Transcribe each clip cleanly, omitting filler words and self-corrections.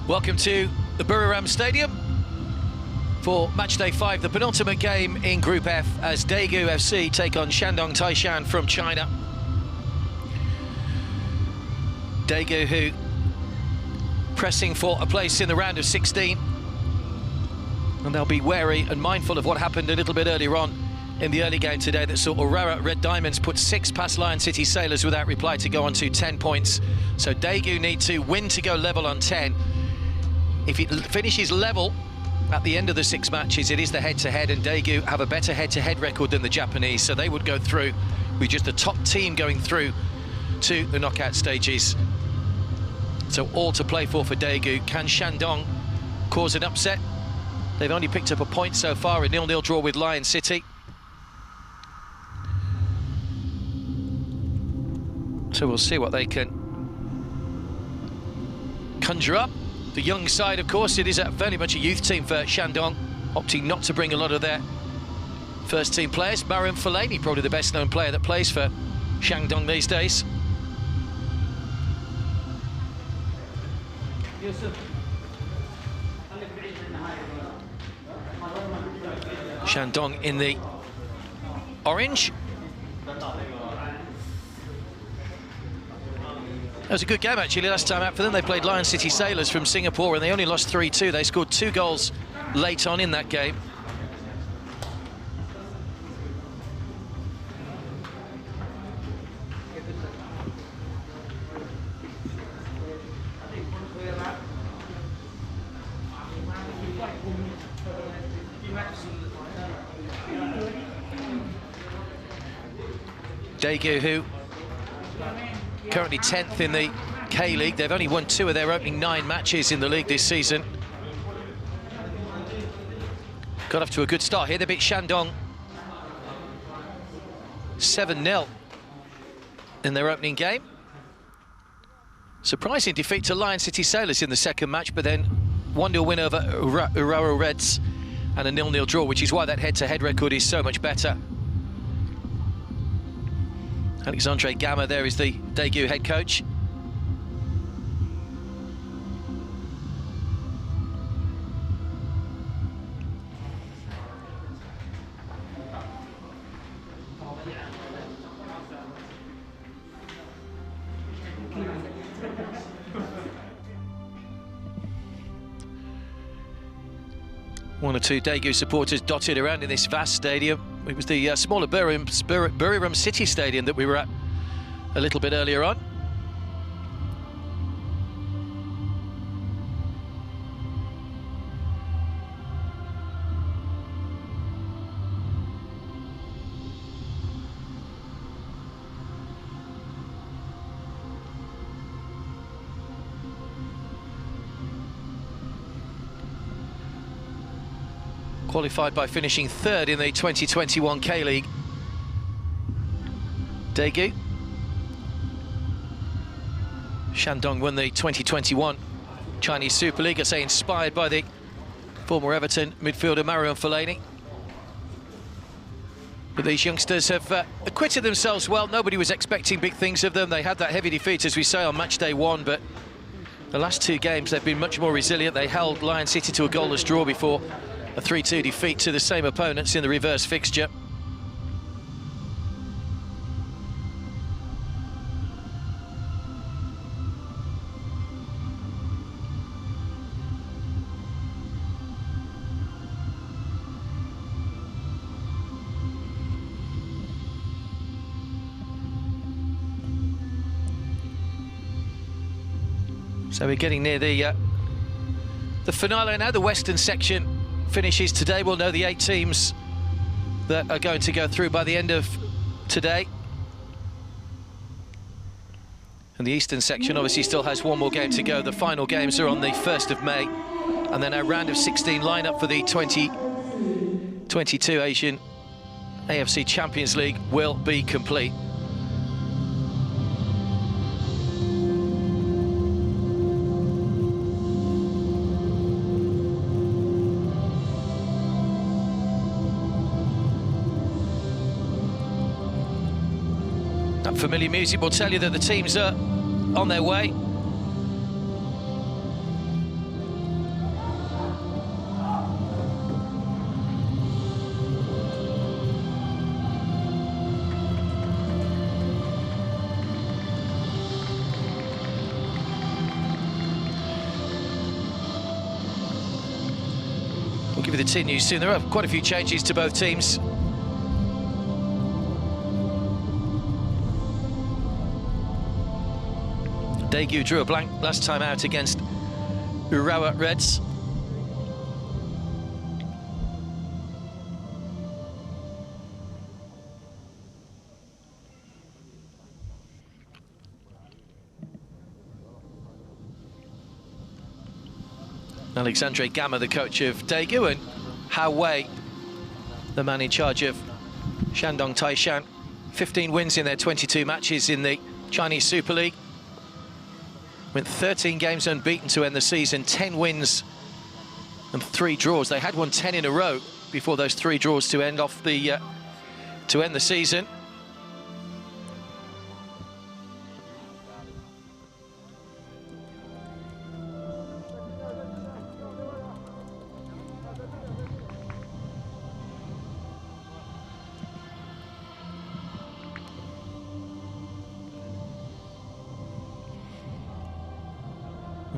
Welcome to the Buriram Stadium for match day 5, the penultimate game in Group F, as Daegu FC take on Shandong Taishan from China. Daegu, who pressing for a place in the round of 16, and they'll be wary and mindful of what happened a little bit earlier on in the early game today that saw Aurora Red Diamonds put 6 past Lion City Sailors without reply to go on to 10 points. So Daegu need to win to go level on 10. If it finishes level at the end of the 6 matches, it is the head-to-head, and Daegu have a better head-to-head record than the Japanese, so they would go through with just the top team going through to the knockout stages. So all to play for Daegu. Can Shandong cause an upset? They've only picked up a point so far, a 0-0 draw with Lion City. So we'll see what they can conjure up. The young side, of course, it is very much a youth team for Shandong, opting not to bring a lot of their first team players. Mariam Fellaini, probably the best known player that plays for Shandong these days. Shandong in the orange. It was a good game, actually, last time out for them. They played Lion City Sailors from Singapore, and they only lost 3-2. They scored 2 goals late on in that game. Daegu, who currently 10th in the K-League. They've only won 2 of their opening 9 matches in the league this season. Got off to a good start here. They beat Shandong 7-0 in their opening game. Surprising defeat to Lion City Sailors in the second match, but then 1-0 win over Aurora Reds and a 0-0 draw, which is why that head-to-head record is so much better. Alexandre Gamma there is the Daegu head coach. One or two Daegu supporters dotted around in this vast stadium. It was the smaller Buriram City Stadium that we were at a little bit earlier on. Qualified by finishing 3rd in the 2021 K-League. Daegu. Shandong won the 2021 Chinese Super League, I say inspired by the former Everton midfielder Mariam Fellaini. But these youngsters have acquitted themselves well. Nobody was expecting big things of them. They had that heavy defeat, as we say, on match day 1, but the last 2 games they've been much more resilient. They held Lion City to a goalless draw before a 3-2 defeat to the same opponents in the reverse fixture. So we're getting near the finale now. The Western section finishes today. We'll know the 8 teams that are going to go through by the end of today. And the Eastern section obviously still has 1 more game to go. The final games are on the 1st of May. And then our round of 16 lineup for the 2022 Asian AFC Champions League will be complete. That familiar music will tell you that the teams are on their way. give you the team news soon. There are quite a few changes to both teams. Daegu drew a blank last time out against Urawa Reds. Alexandre Gamma, the coach of Daegu, and Hao Wei, the man in charge of Shandong Taishan. 15 wins in their 22 matches in the Chinese Super League. Went 13 games unbeaten to end the season, 10 wins and 3 draws. They had won 10 in a row before those 3 draws to end off the to end the season.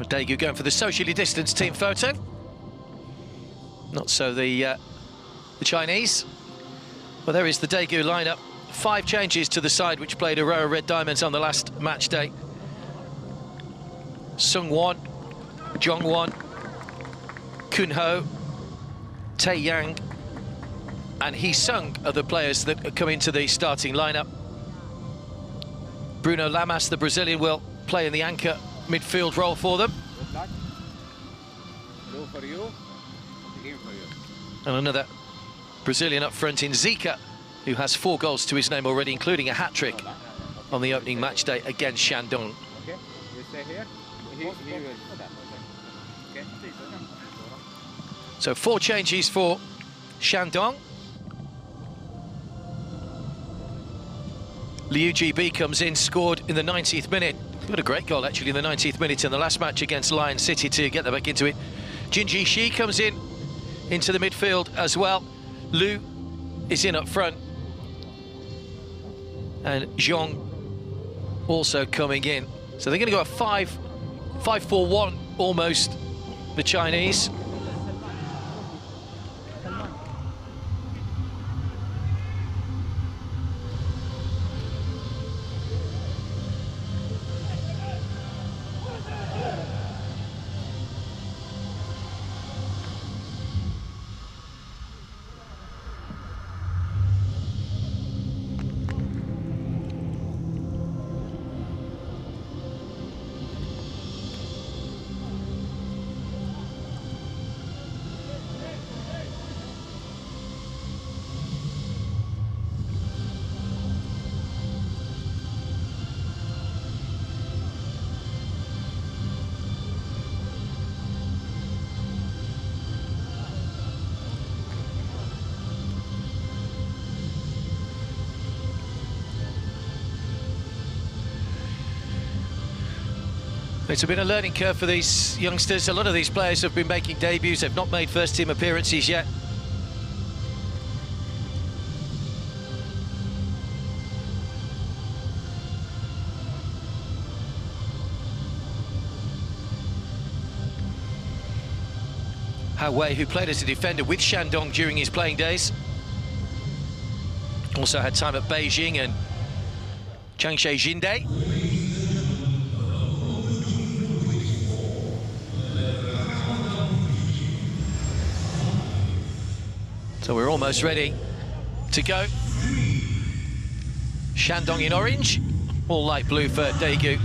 Daegu going for the socially distanced team photo. Not so the Chinese. Well, there is the Daegu lineup. 5 changes to the side which played Urawa Red Diamonds on the last match day. Sung Won, Jong Won, Kun Ho, Tae Yang, and Hee Sung are the players that come into the starting lineup. Bruno Lamas, the Brazilian, will play in the anchor midfield role for them. And another Brazilian up front in Zika, who has 4 goals to his name already, including a hat-trick on the opening match day against Shandong. Okay, you stay here. So 4 changes for Shandong. Liu GB comes in, scored in the 90th minute. Got a great goal actually in the 90th minute in the last match against Lion City to get them back into it. Jinji Shi comes in into the midfield as well. Liu is in up front, and Zhong also coming in. So they're going to go a 5-4-1 almost, the Chinese. It's been a learning curve for these youngsters. A lot of these players have been making debuts. They've not made first-team appearances yet. Hao Wei, who played as a defender with Shandong during his playing days, also had time at Beijing and Changshe Jinde. So we're almost ready to go. Shandong in orange, all light blue for Daegu.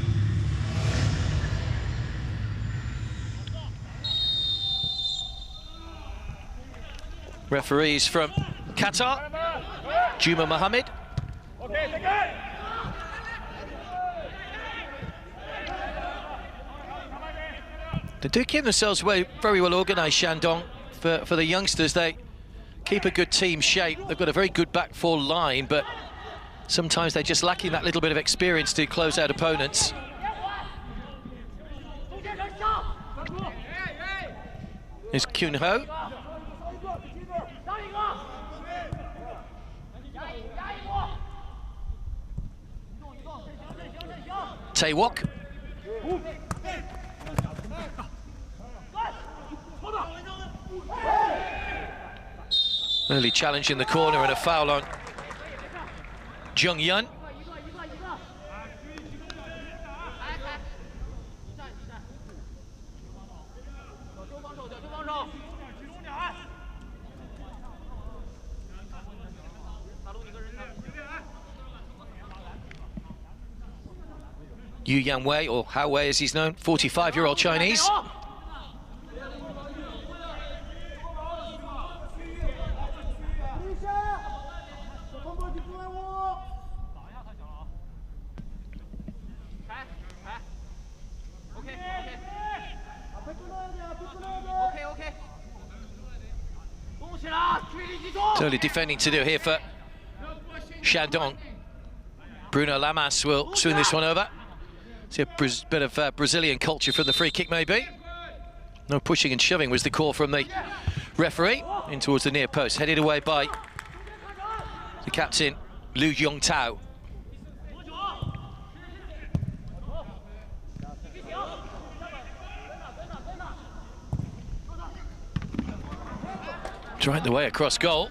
Referees from Qatar, Juma Mohammed. They do keep themselves very well organised, Shandong, for the youngsters. They keep a good team shape. They've got a very good back 4 line, but sometimes they're just lacking that little bit of experience to close out opponents. Here's Kun Ho. Tae Wok. Early challenge in the corner and a foul on Jung Yun. Yu Yanwei, or Hao Wei as he's known, 45-year-old Chinese. Totally defending to do here for Shandong. Bruno Lamas will swing this one over. See a bit of Brazilian culture from the free kick, maybe. No pushing and shoving was the call from the referee. In towards the near post, headed away by the captain, Lu Yongtao. Right the way across goal.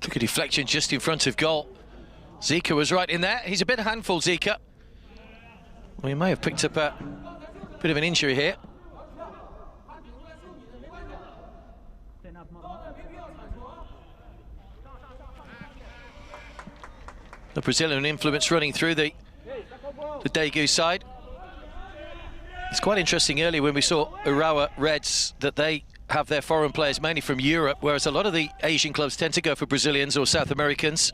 Took a deflection just in front of goal. Zika was right in there. He's a bit of a handful, Zika. Well, he may have picked up a bit of an injury here. The Brazilian influence running through the Daegu side. It's quite interesting earlier when we saw Urawa Reds that they have their foreign players mainly from Europe, whereas a lot of the Asian clubs tend to go for Brazilians or South Americans.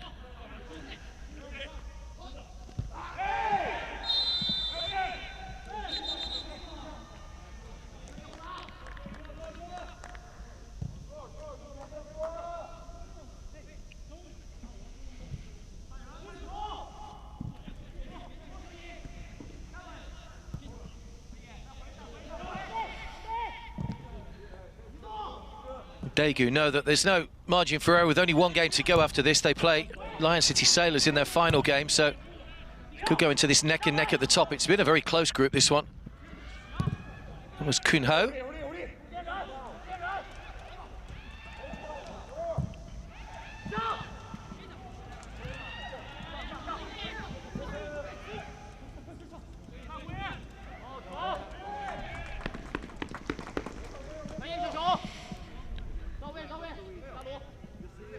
Daegu know that there's no margin for error with only one game to go after this. They play Lion City Sailors in their final game, so could go into this neck and neck at the top. It's been a very close group, this one. That was Kunho.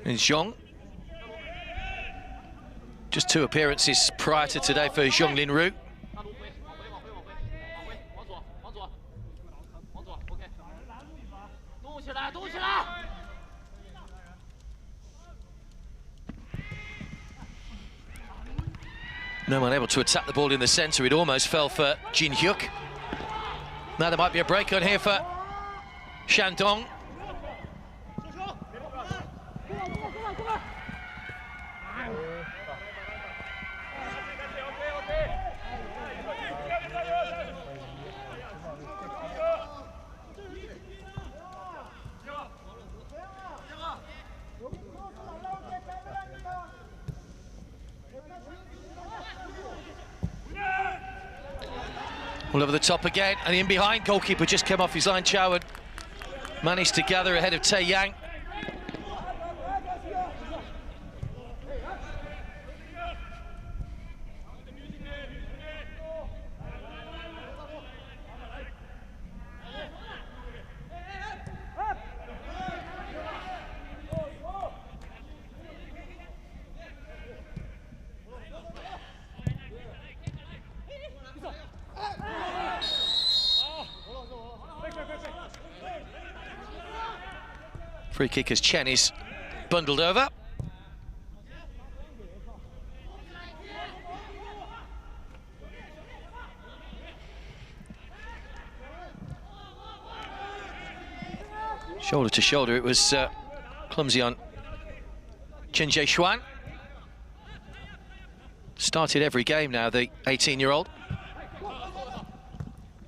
And Zhong. Just 2 appearances prior to today for Zhong Linru. No one able to attack the ball in the centre. It almost fell for Jin Hyuk. Now there might be a break on here for Shandong. All over the top again, and in behind, goalkeeper just came off his line, Chow, and managed to gather ahead of Tae Yang. Free kick as Chen is bundled over. Shoulder to shoulder, it was clumsy on Chen Jie-Xuan. Started every game now, the 18-year-old.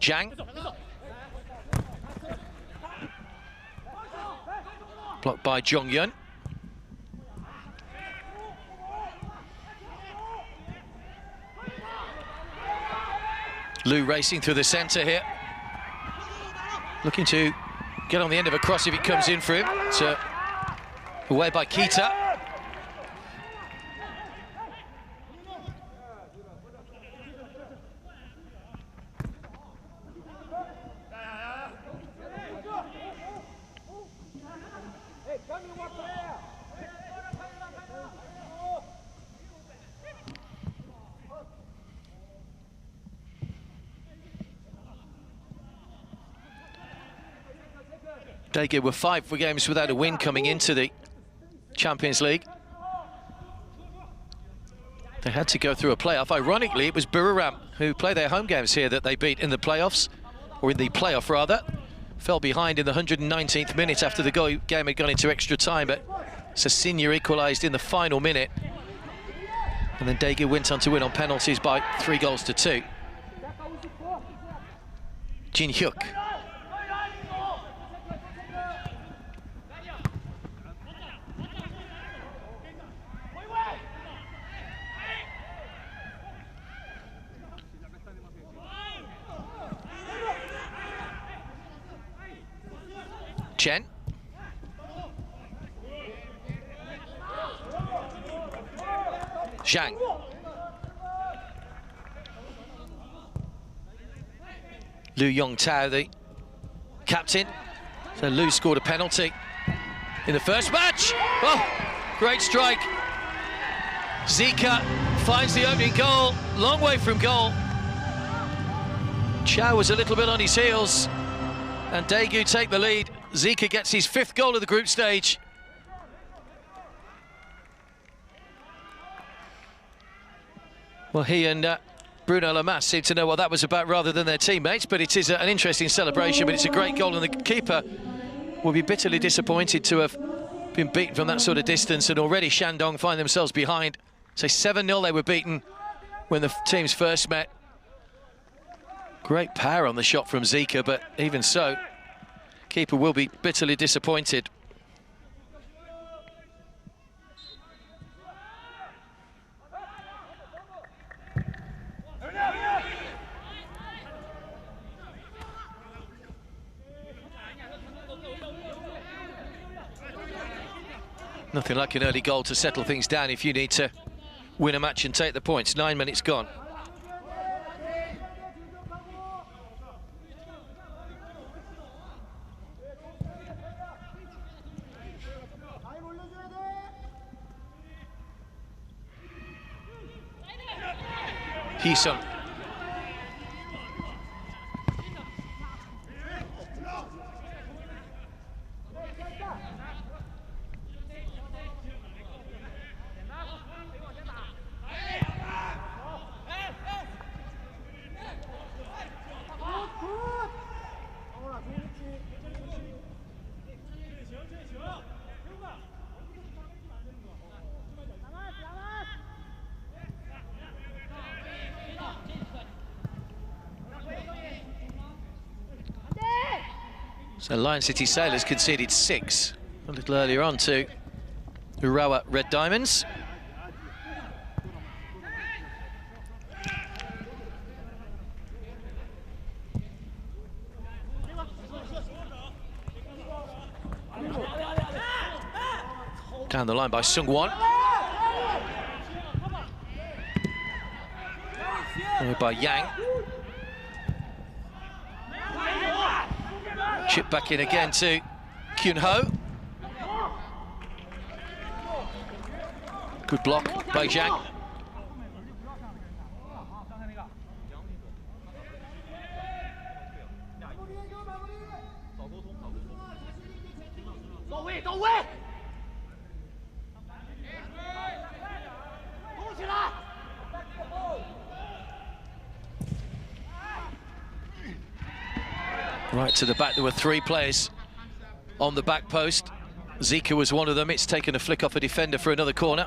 Zhang. Blocked by Zhongyun. Liu racing through the centre here. Looking to get on the end of a cross if it comes in for him. It's away by Kita. Daegu were 5 games without a win coming into the Champions League. They had to go through a playoff. Ironically, it was Buriram who play their home games here that they beat in the playoffs, or in the playoff rather. Fell behind in the 119th minute after the game had gone into extra time, but Sasinya equalised in the final minute. And then Daegu went on to win on penalties by 3-2. Jin Hyuk. Chen. Zhang. Liu Yongtao, the captain. So Liu scored a penalty in the first match. Oh, great strike. Zika finds the opening goal, long way from goal. Chow was a little bit on his heels, and Daegu take the lead. Zika gets his 5th goal of the group stage. Well, he and Bruno Lamas seem to know what that was about rather than their teammates, but it is an interesting celebration, but it's a great goal, and the keeper will be bitterly disappointed to have been beaten from that sort of distance, and already Shandong find themselves behind. So 7-0 they were beaten when the teams first met. Great power on the shot from Zika, but even so, keeper will be bitterly disappointed. Nothing like an early goal to settle things down if you need to win a match and take the points. 9 minutes gone. Heesung. So Lion City Sailors conceded 6 a little earlier on to Urawa Red Diamonds. Down the line by Sungwon. Followed by Yang. Chip back in again to Kyun Ho. Good block by Zhang. Right to the back, there were 3 players on the back post. Zika was one of them. It's taken a flick off a defender for another corner.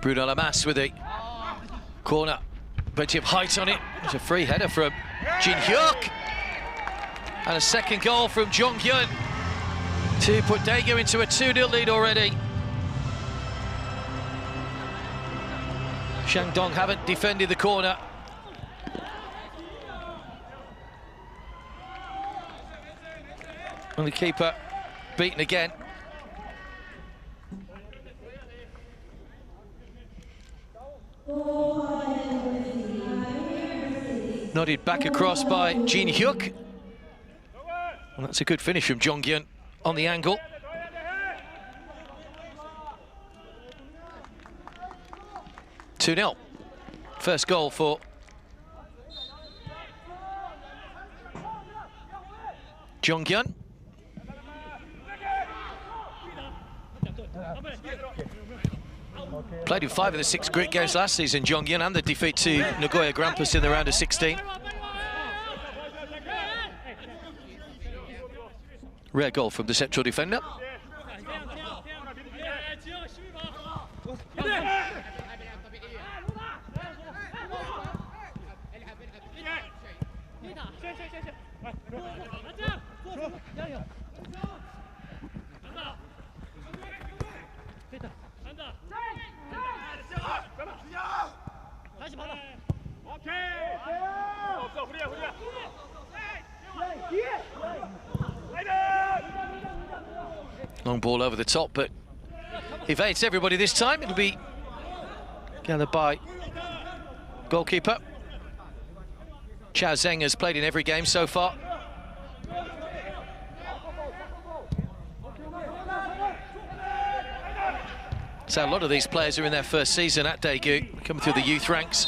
Bruno Lamas with the corner. Plenty of height on it. There's a free header from Jin Hyuk. And a second goal from Jong Hyun to put Daegu into a 2-0 lead already. Shandong haven't defended the corner. And the keeper beaten again. Nodded back across by Jin Hyuk. And that's a good finish from Jong Hyun on the angle. (2-0). First goal for Jong Hyun. Played in 5 of the 6 group games last season, Jong Hyun, and the defeat to Nagoya Grampus in the round of 16. Rare goal from the central defender. Long ball over the top, but evades everybody this time. It'll be gathered by goalkeeper. Chao Zheng has played in every game so far. So a lot of these players are in their first season at Daegu, coming through the youth ranks.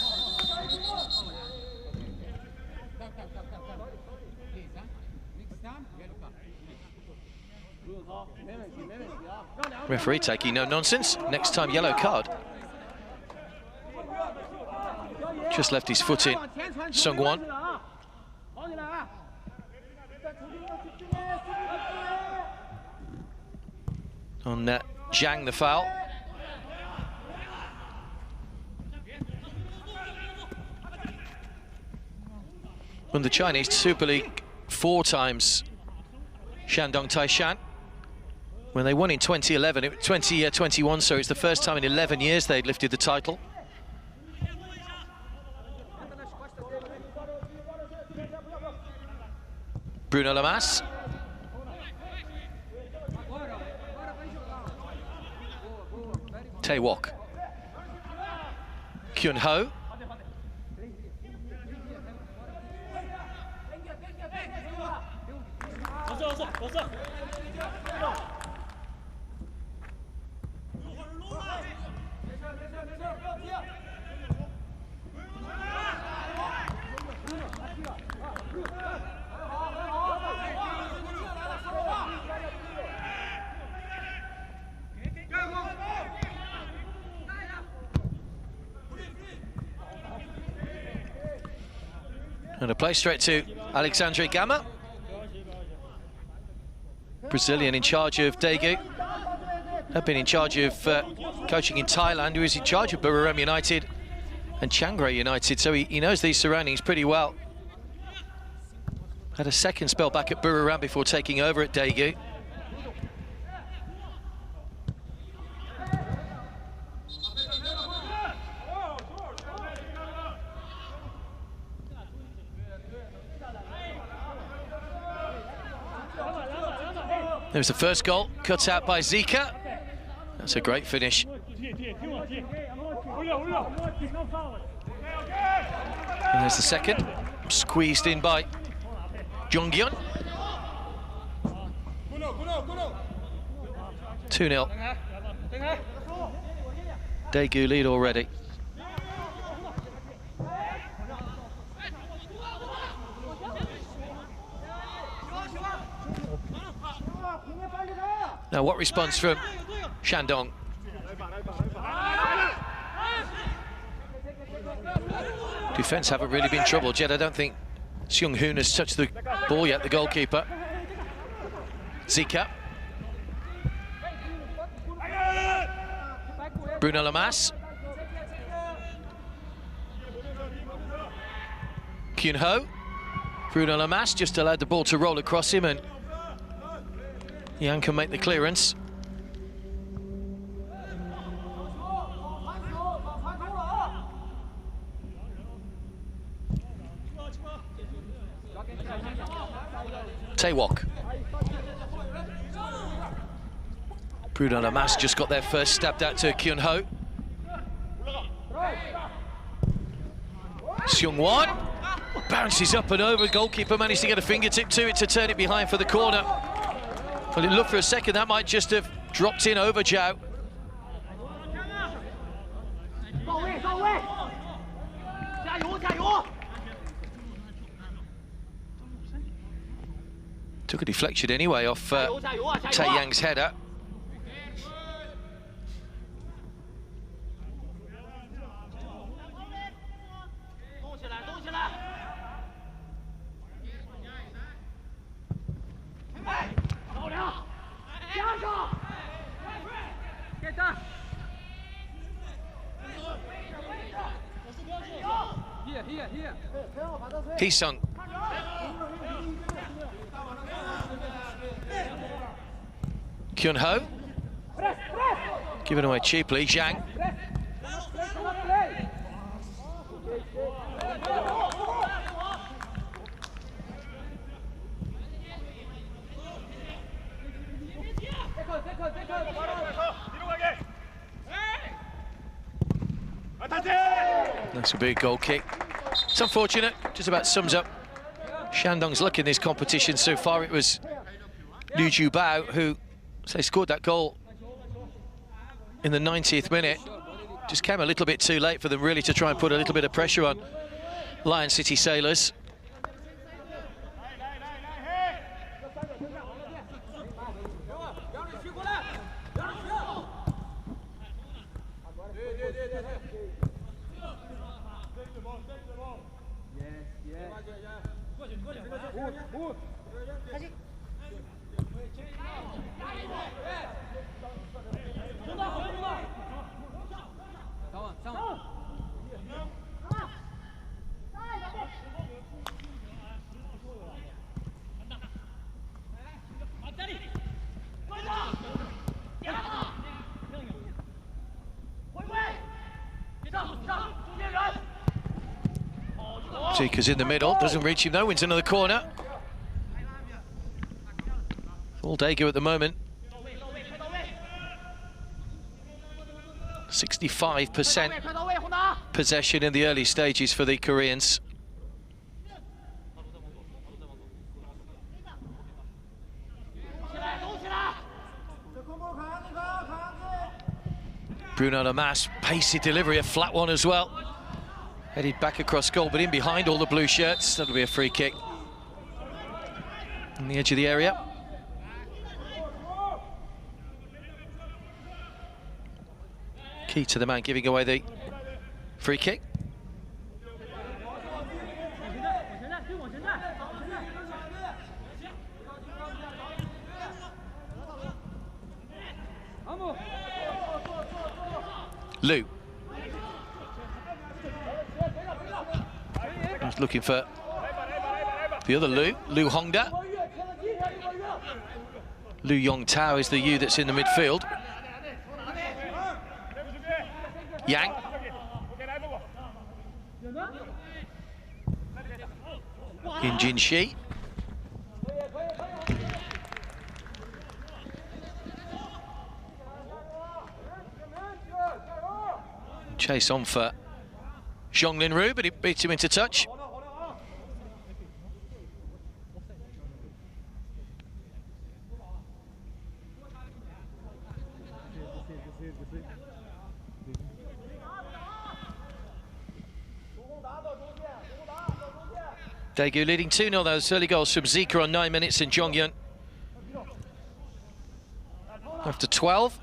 Referee taking no nonsense. Next time, yellow card. Just left his foot in. Sung-won. On Zhang, the foul. Won the Chinese Super League 4 times, Shandong Taishan. When they won in 2011, 2021, so it's the first time in 11 years they'd lifted the title. Bruno Lamas. Tae-wok. Kyun-ho. And a play straight to Alexandre Gama. Brazilian in charge of Daegu. Have been in charge of coaching in Thailand, who is in charge of Buriram United and Chiang Rai United, so he knows these surroundings pretty well. Had a second spell back at Buriram before taking over at Daegu. There's the first goal, cut out by Zika. That's a great finish. And there's the second, squeezed in by Jong Hyun. 2-0. Daegu lead already. Now, what response from Shandong? Defence haven't really been troubled yet. I don't think Seung Hoon has touched the ball yet, the goalkeeper. Zika. Bruno Lamas. Kyun Ho. Bruno Lamas just allowed the ball to roll across him, and Yang can make the clearance. Taewok. Bruno Lamas just got their first, stabbed out to Kyun Ho. Seung-won bounces up and over. Goalkeeper managed to get a fingertip to it to turn it behind for the corner. Well, it looked for a second that might just have dropped in over Zhao. Took a deflection anyway off Tae Yang's header. Hee-sung. Kyun Ho. Given away cheaply. Zhang. That's a big goal kick. It's unfortunate, just about sums up Shandong's luck in this competition so far. It was Liu Jiubao who scored that goal in the 90th minute. Just came a little bit too late for them really to try and put a little bit of pressure on Lion City Sailors. Seeker's in the middle, doesn't reach him though, wins another corner. All Daegu at the moment. 65% possession in the early stages for the Koreans. Bruno Lamas, pacey delivery, a flat one as well. Headed back across goal, but in behind all the blue shirts. That'll be a free kick. On the edge of the area. Key to the man giving away the free kick. Liu. He's looking for the other Liu, Liu Hongda. Liu Yongtao is the U that's in the midfield. Yang. Kim Jin-shi. Chase on for Zhong Lin-ru, but he beats him into touch. Daegu leading 2-0, those early goals from Zika on 9 minutes and Jong-yun. After 12.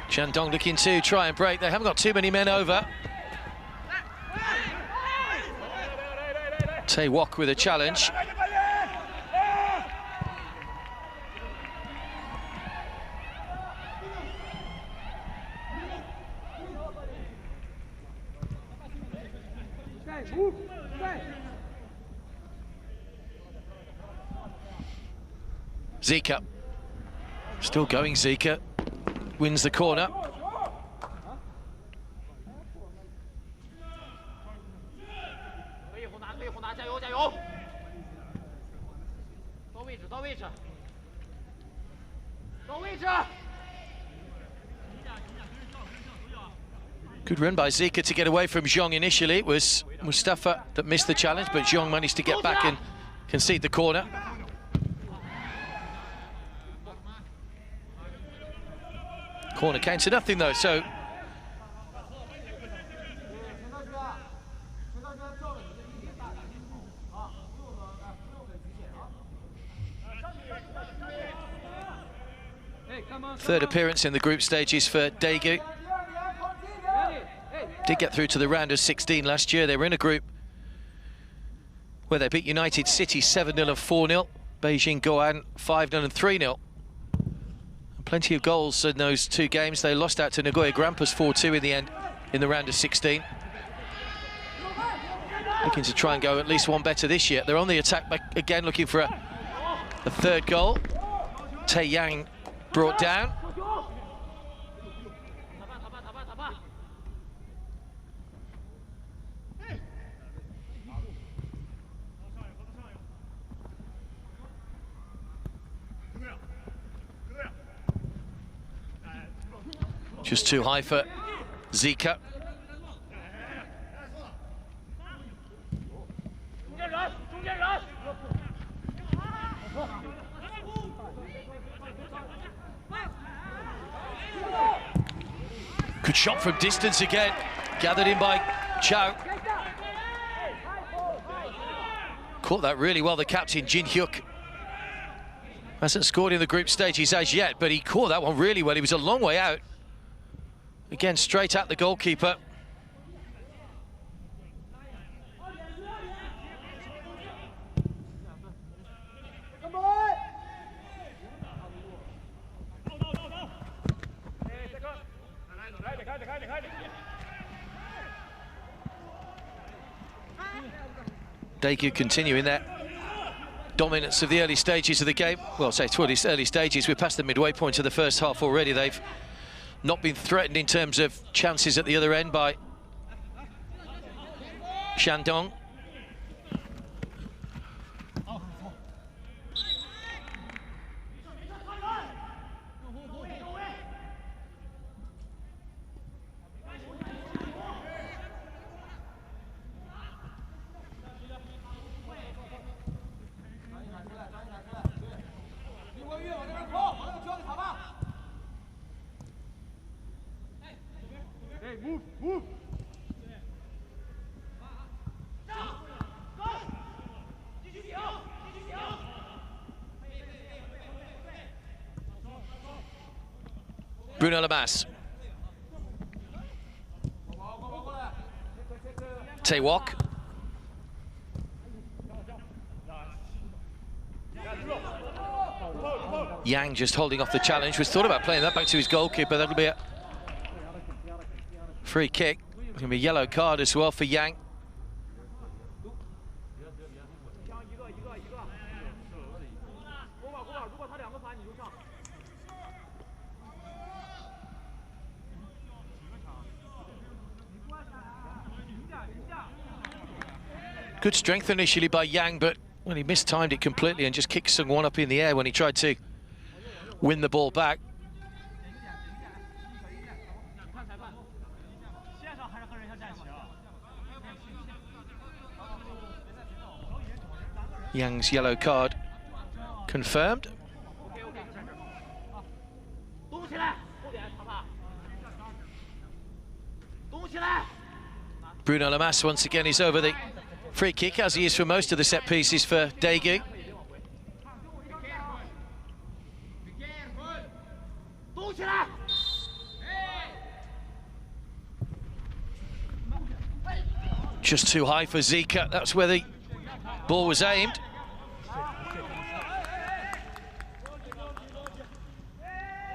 Shandong looking to try and break. They haven't got too many men over. Tae-wok with a challenge. Zika. Still going, Zika. Wins the corner. Good run by Zika to get away from Zhong initially. It was Mustafa that missed the challenge, but Zhong managed to get back and concede the corner. Corner came to nothing though, so third appearance in the group stages for Daegu. Did get through to the round of 16 last year. They were in a group where they beat United City 7-0 and 4-0, Beijing Guoan 5-0 and 3-0. Plenty of goals in those two games. They lost out to Nagoya Grampus 4-2 in the end, in the round of 16. Looking to try and go at least one better this year. They're on the attack back again, looking for a third goal. Tae Yang brought down. Just too high for Zika. Good shot from distance again, gathered in by Chow. Caught that really well, the captain, Jin Hyuk. Hasn't scored in the group stages as yet, but he caught that one really well. He was a long way out. Again, straight at the goalkeeper. Daegu continuing their dominance of the early stages of the game. Well, say towards early stages, we're past the midway point of the first half already. They've not been threatened in terms of chances at the other end by Shandong. Bruno Lamas. Tae-wok. Yang just holding off the challenge. Was thought about playing that back to his goalkeeper. That'll be a free kick. It's going to be a yellow card as well for Yang. Good strength initially by Yang, but when he mistimed it completely and just kicked Sung-won up in the air when he tried to win the ball back. Yang's yellow card confirmed. Bruno Lamas once again is over the free kick, as he is for most of the set pieces for Daegu. Just too high for Zika. That's where the ball was aimed.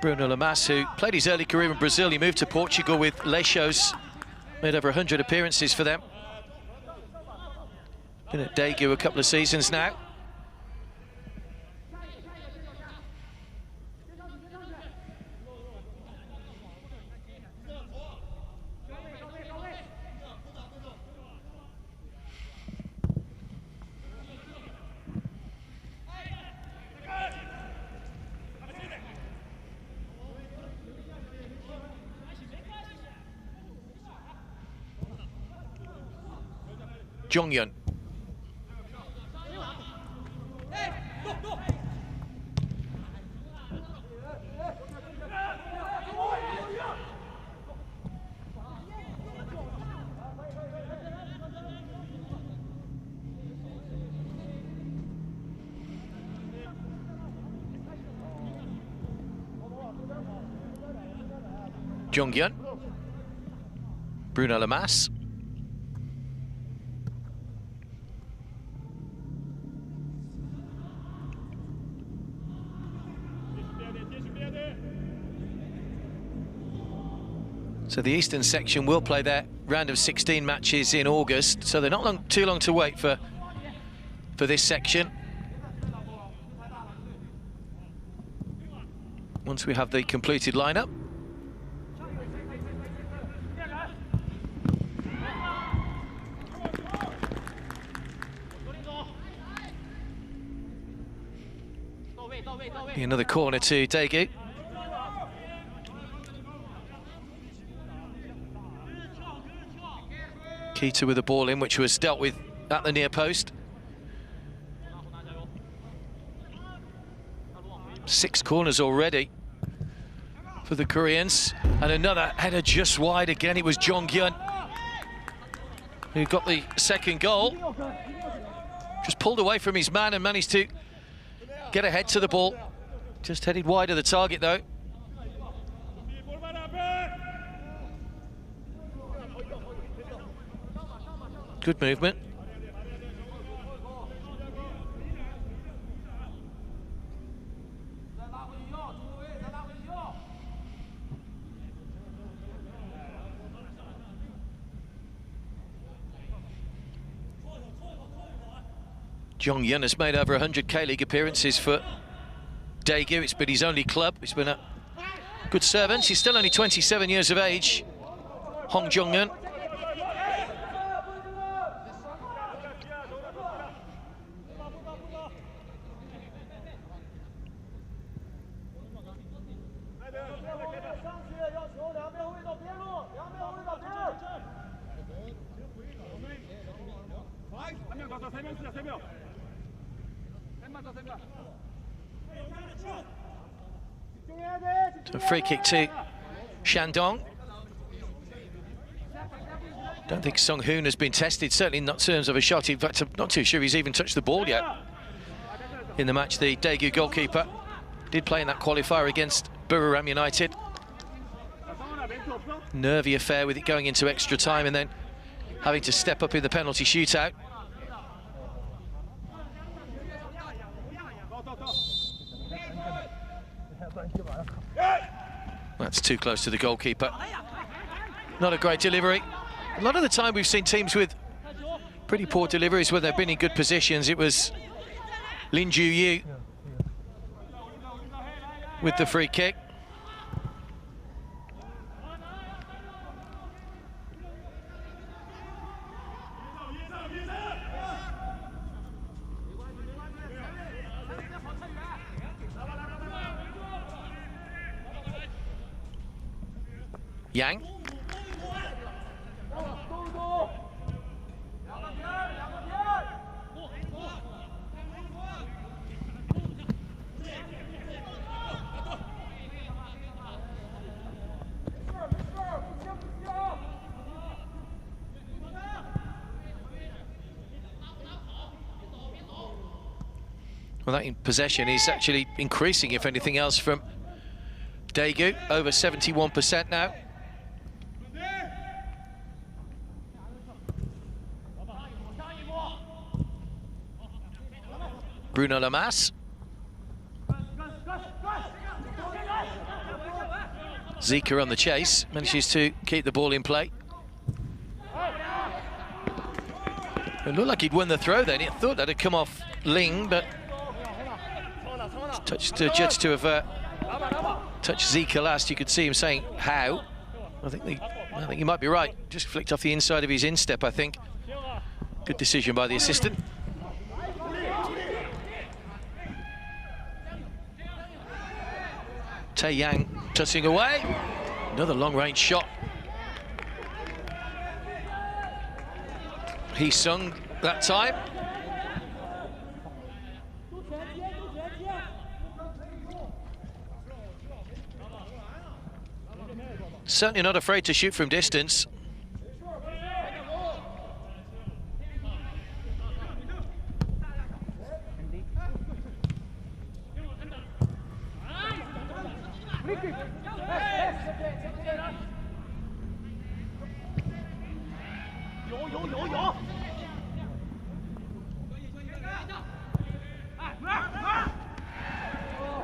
Bruno Lamas, who played his early career in Brazil, he moved to Portugal with Leixos, made over 100 appearances for them. Been at Daegu a couple of seasons now. Jongyun. Jongyun. Bruno Lamas. So the Eastern section will play their round of 16 matches in August, so they're not too long to wait for this section. Once we have the completed lineup. Another corner to Daegu. Kita with the ball in, which was dealt with at the near post. 6 corners already for the Koreans. And another header just wide again. It was Jongyun who got the second goal. Just pulled away from his man and managed to get ahead to the ball. Just headed wide of the target though. Good movement. Jongyun has made over 100 K-League appearances for Daegu. It's been his only club. He's been a good servant. He's still only 27 years of age. Hong Jongyun. So free kick to Shandong. Don't think Song Hoon has been tested, certainly not in terms of a shot. In fact, I'm not too sure he's even touched the ball yet in the match. The Daegu goalkeeper did play in that qualifier against Buriram United. Nervy affair with it going into extra time and then having to step up in the penalty shootout. That's too close to the goalkeeper. Not a great delivery. A lot of the time we've seen teams with pretty poor deliveries when they've been in good positions. It was Lin Ju-yu with the free kick. Yang. Well, that in possession is actually increasing, if anything else, from Daegu, over 71% now. Bruno Lamas. Zika on the chase, manages to keep the ball in play. It looked like he'd won the throw then. He thought that had come off Ling, but touched judged to have touched Zika last. You could see him saying, how? I think he might be right. Just flicked off the inside of his instep, I think. Good decision by the assistant. Tae Yang tossing away. Another long-range shot. He sung that time. Certainly not afraid to shoot from distance.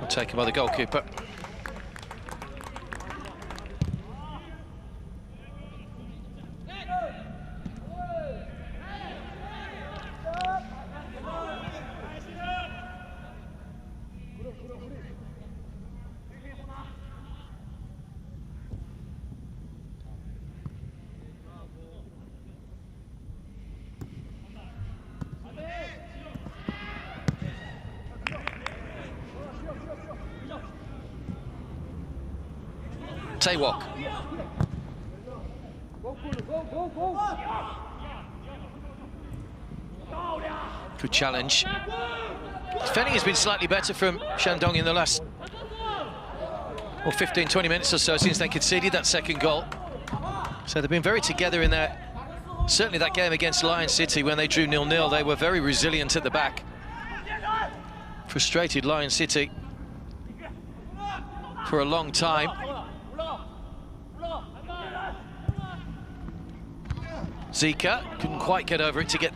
Taken by the goalkeeper. Taewok. Good challenge. Defending has been slightly better from Shandong in the last 15-20 minutes or so since they conceded that second goal. So they've been very together in there. Certainly that game against Lion City when they drew 0-0, they were very resilient at the back. Frustrated Lion City for a long time. Zika couldn't quite get over it to get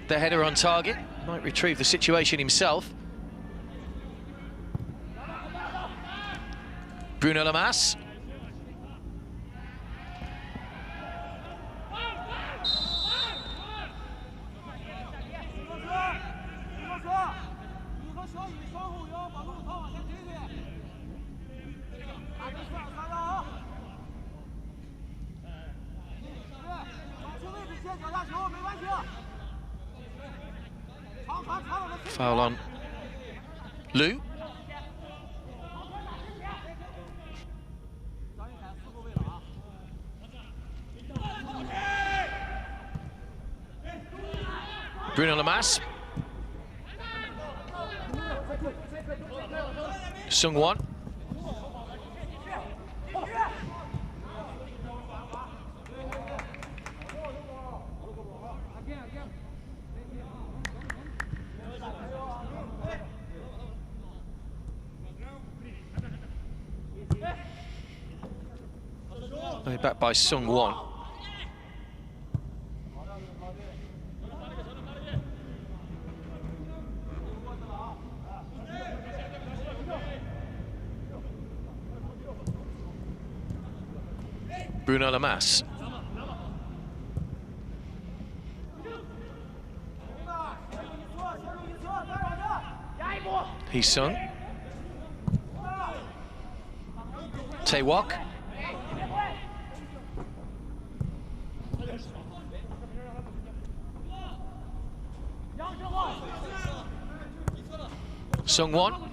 the header on target. Might retrieve the situation himself. Bruno Lamas. Foul on Liu. Bruno Lamas. Sung-won. Back by Sung-won. Bruno Lamas. Hee-sung. Taewok. Sung-won.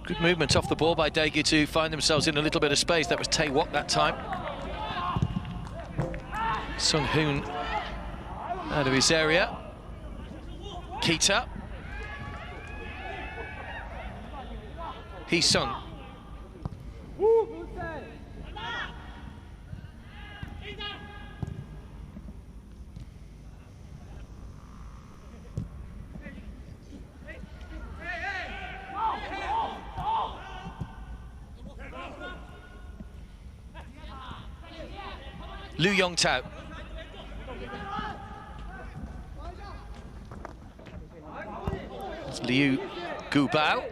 Good movement off the ball by Daegu to find themselves in a little bit of space. That was Taewok that time. Sung-hoon out of his area. Kita. Hee-sung. Liu Yong-tao. Liu Gubao.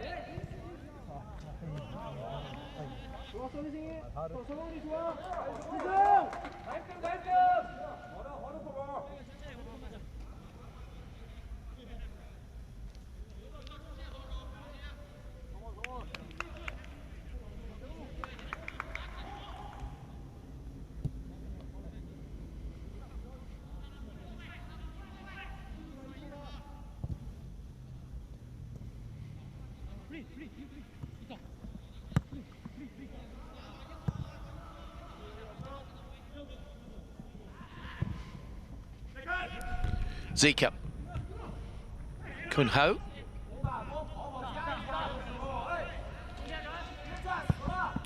Zika. Kun Ho.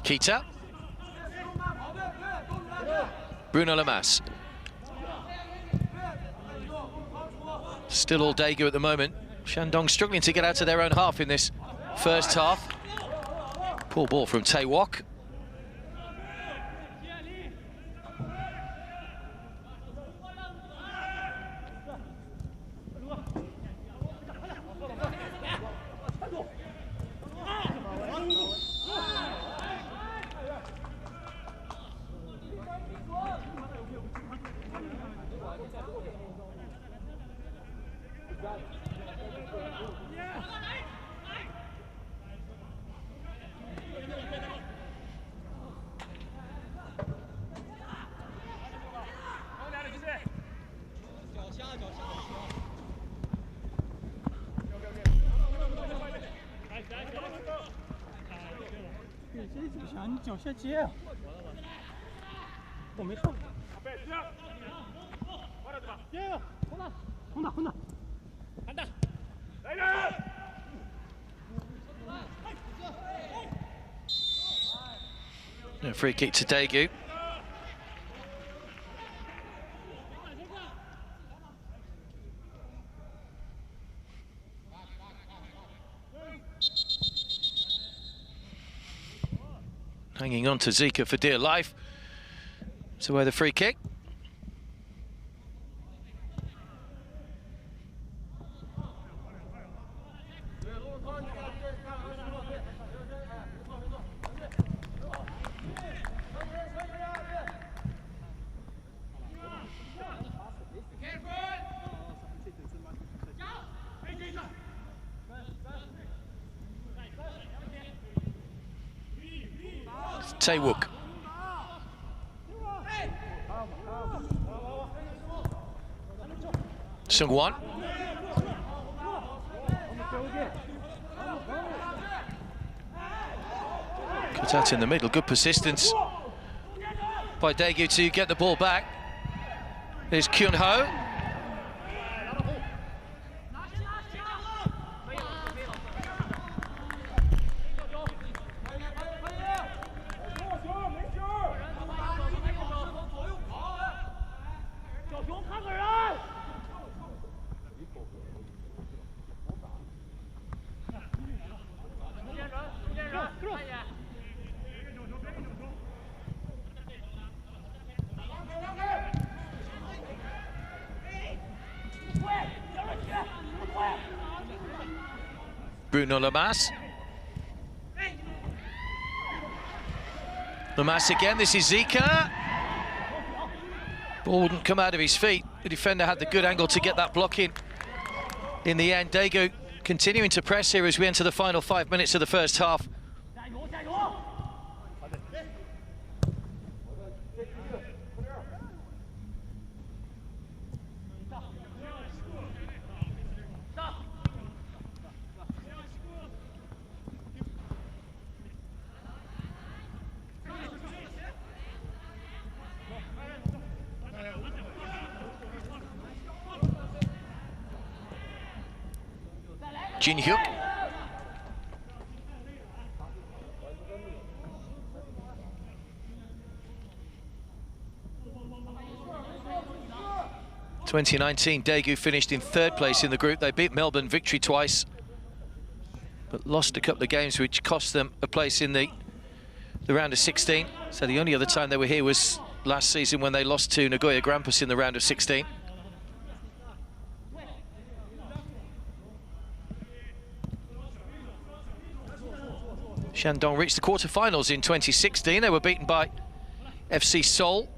Kita. Bruno Lamas. Still all Daegu at the moment. Shandong struggling to get out of their own half in this first half. Poor ball from Tae Wok. A free kick to Daegu. Hanging on to Zika for dear life. So where the free kick. Tae Wok. Sung-won. Cut out in the middle, good persistence by Daegu to get the ball back. There's Kyun Ho. Bruno Lamas. Lamas again, this is Zika. Ball wouldn't come out of his feet. The defender had the good angle to get that block in the end. Daegu continuing to press here as we enter the final 5 minutes of the first half. Jin Hyuk. In 2019, Daegu finished in third place in the group. They beat Melbourne victory twice, but lost a couple of games which cost them a place in the round of 16. So the only other time they were here was last season when they lost to Nagoya Grampus in the round of 16. Shandong reached the quarter-finals in 2016. They were beaten by FC Seoul.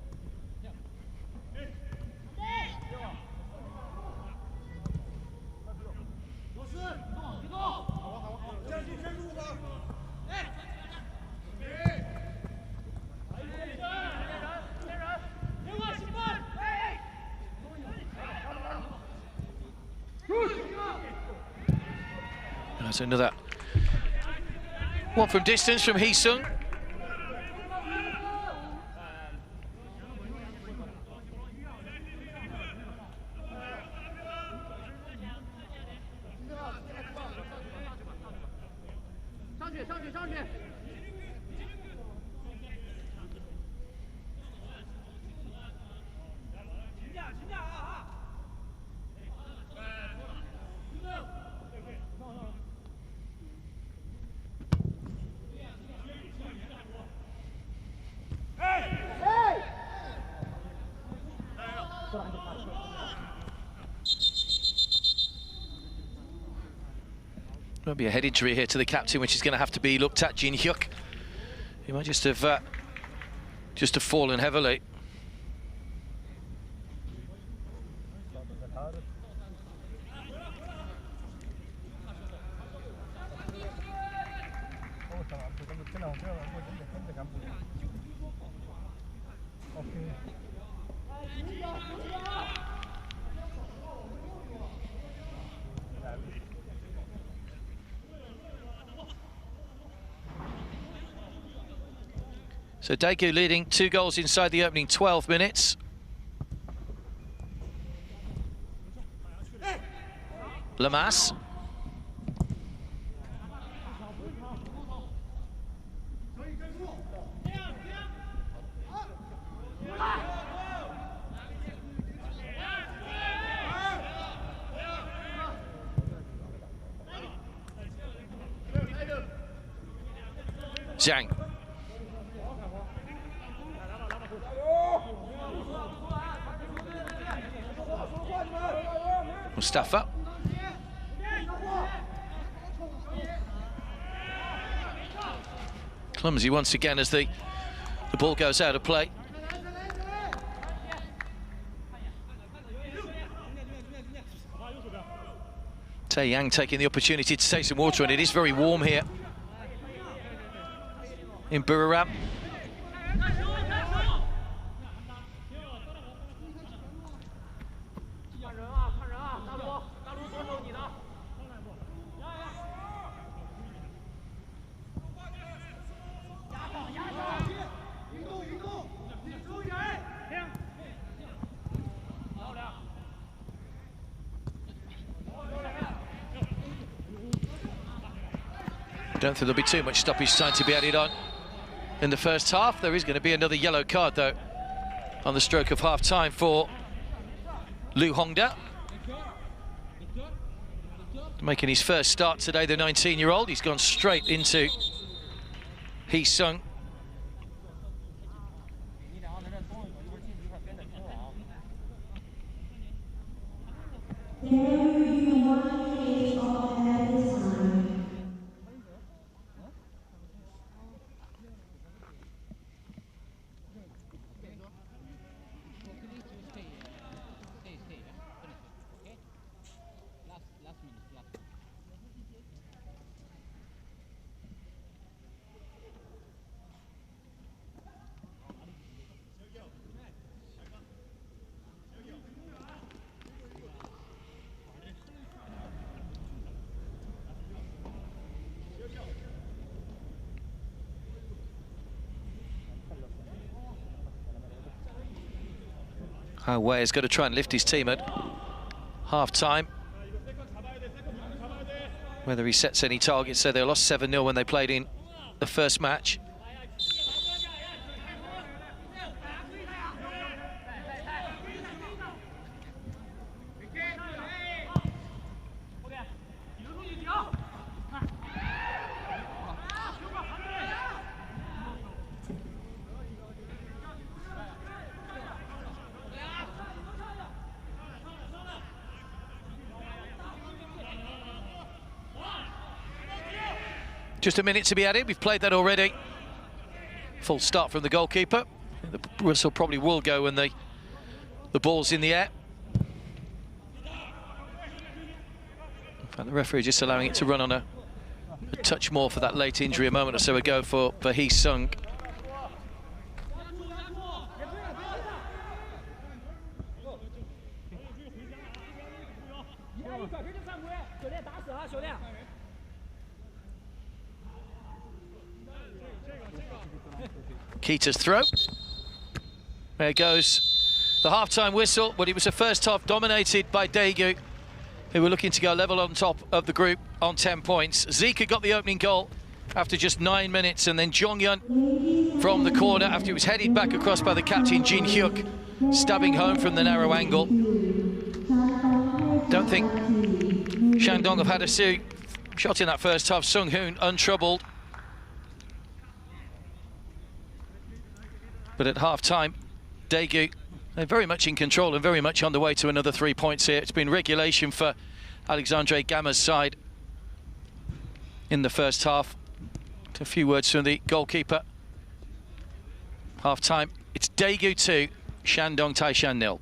That's another one from distance from Hee-sung. There'll be a head injury here to the captain, which is going to have to be looked at. Jin Hyuk. He might just have fallen heavily. So Daegu leading 2 goals inside the opening 12 minutes. Lamas. Zhang. Mustafa. Clumsy once again as the ball goes out of play. Tae Yang taking the opportunity to take some water, and it is very warm here in Buriram. I don't think there'll be too much stoppage time to be added on in the first half. There is going to be another yellow card, though, on the stroke of half-time for Lu Hongda. Making his first start today, the 19-year-old. He's gone straight into Hee-sung. Wei has got to try and lift his team at half-time. Whether he sets any targets, so they lost 7-0 when they played in the first match. Just a minute to be added. We've played that already. Full start from the goalkeeper. The whistle probably will go when the ball's in the air. In fact, the referee just allowing it to run on a touch more for that late injury a moment or so ago for Hee Sung. Keita's throw. There goes the half-time whistle, but it was a first half dominated by Daegu, who were looking to go level on top of the group on 10 points. Zika got the opening goal after just 9 minutes, and then Jong-yun from the corner after it was headed back across by the captain, Jin Hyuk, stabbing home from the narrow angle. Don't think Shandong have had a shot in that first half. Sung Hoon untroubled. But at half-time, Daegu, they're very much in control and very much on the way to another 3 points here. It's been regulation for Alexandre Gamma's side in the first half. A few words from the goalkeeper. Half-time, it's Daegu 2, Shandong Taishan 0.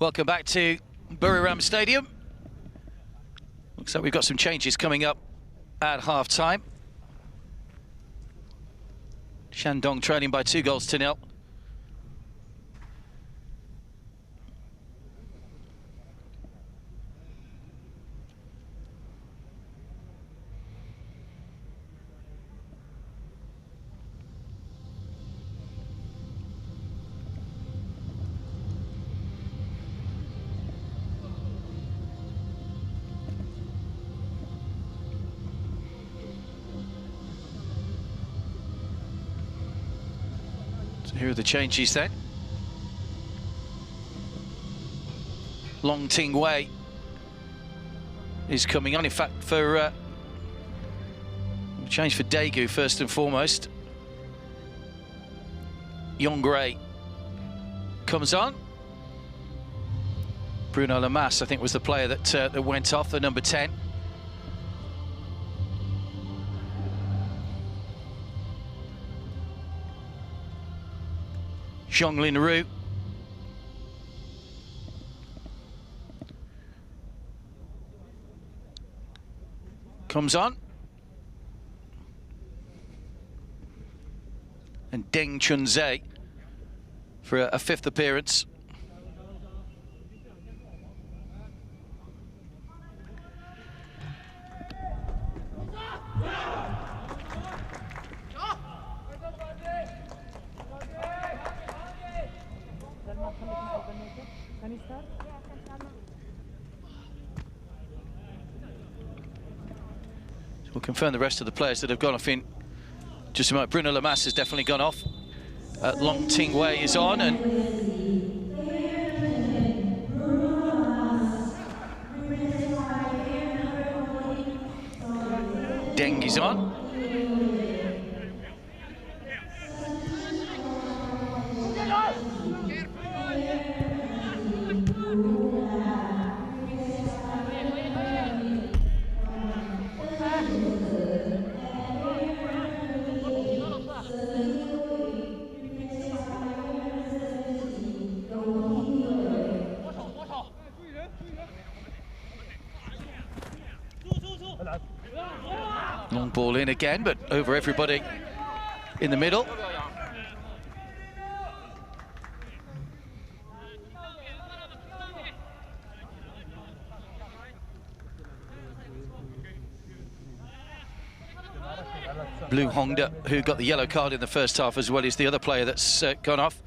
Welcome back to Buriram Stadium. Looks like we've got some changes coming up at half-time. Shandong trailing by 2-0. Here are the changes then. Long Ting Wei is coming on. In fact, for change for Daegu first and foremost. Yong Gray comes on. Bruno Lamas, I think, was the player that went off, the number 10. Zhonglin Ru. Comes on. And Deng Chunze for a fifth appearance. We'll confirm the rest of the players that have gone off in just a moment. Bruno Lamas has definitely gone off. Long Ting Wei is on, and Deng is on. Long ball in again, but over everybody in the middle. Blue Hongda, who got the yellow card in the first half, as well as the other player that's gone off.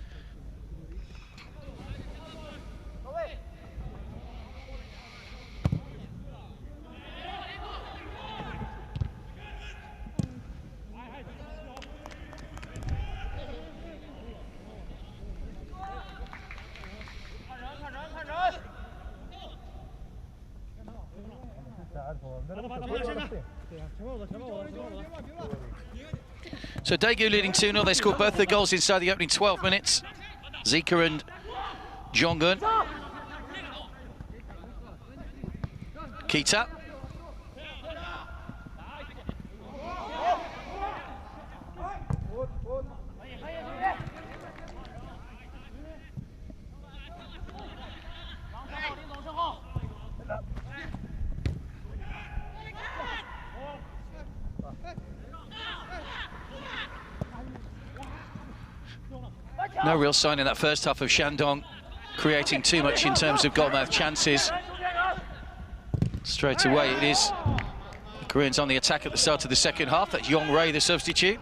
So Daegu leading 2-0. They scored both their goals inside the opening 12 minutes. Zika and Jonggun. Kita. No real sign in that first half of Shandong creating too much in terms of goal-mouth chances. Straight away it is the Koreans on the attack at the start of the second half. That's Yong Ray, the substitute.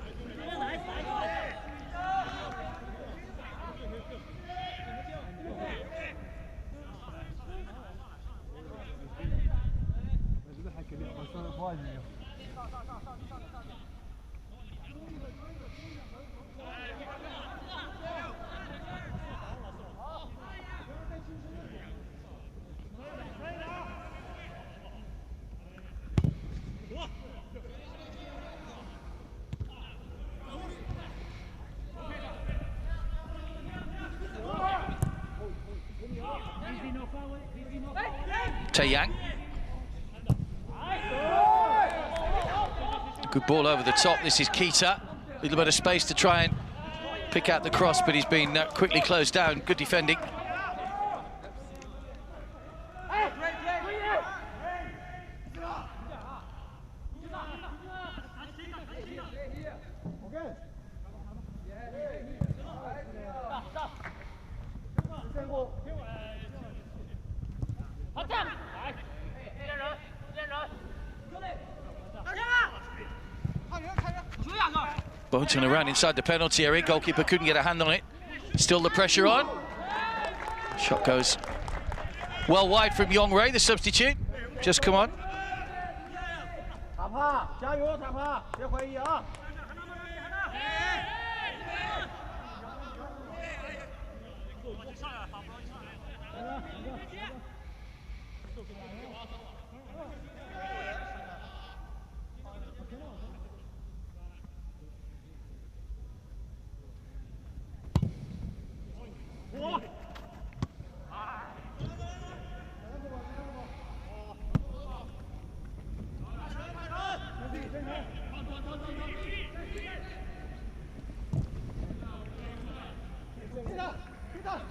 Taeyang. Good ball over the top. This is Kita. A little bit of space to try and pick out the cross, but he's been quickly closed down. Good defending. Boating around inside the penalty area. Goalkeeper couldn't get a hand on it. Still the pressure on. Shot goes well wide from Yong Ray, the substitute. Just come on.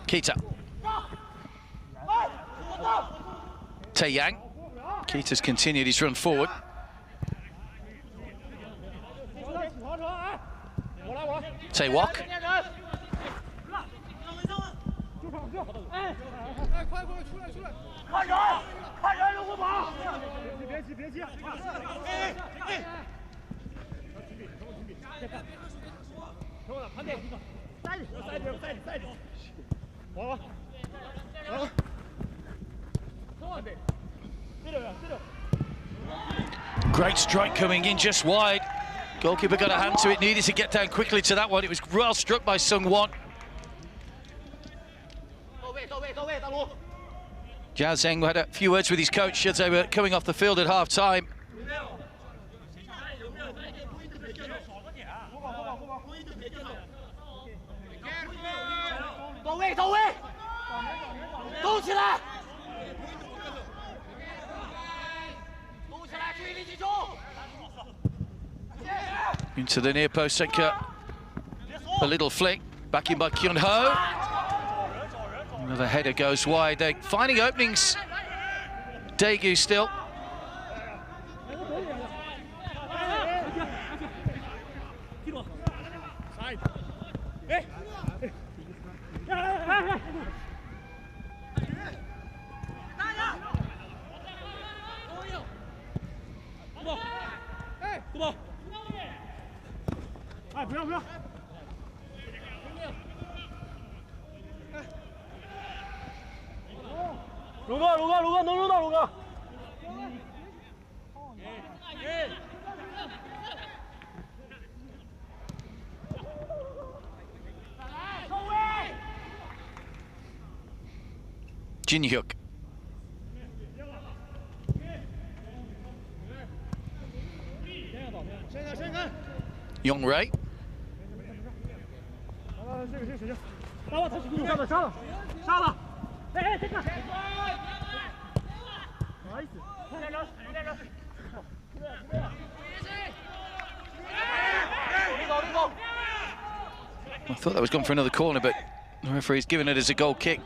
Kita. Tae Yang. Kita's continued his run forward. Tae Wok. Great strike coming in just wide. Goalkeeper got a hand to it, needed to get down quickly to that one. It was well struck by Sung Won. Jiao Zheng had a few words with his coach as they were coming off the field at half-time. Into the near post, a little flick, back in by Kyun Ho. Another header goes wide. They're finding openings. Daegu still. Jin Hyuk. Yong Ray. I thought that was gone for another corner, but the referee's given it as a goal kick.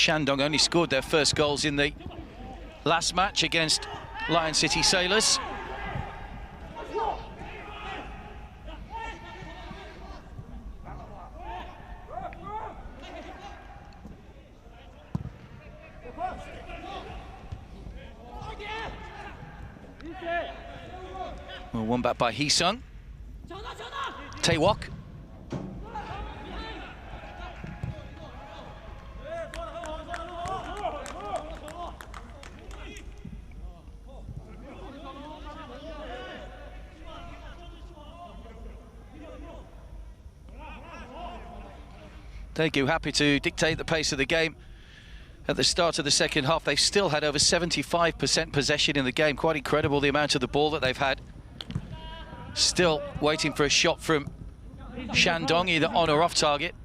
Shandong only scored their first goals in the last match against Lion City Sailors. Well, one back by Hee-sung. Tae Wok. Daegu happy to dictate the pace of the game. At the start of the second half, they've still had over 75% possession in the game. Quite incredible the amount of the ball that they've had. Still waiting for a shot from Shandong, either on or off target.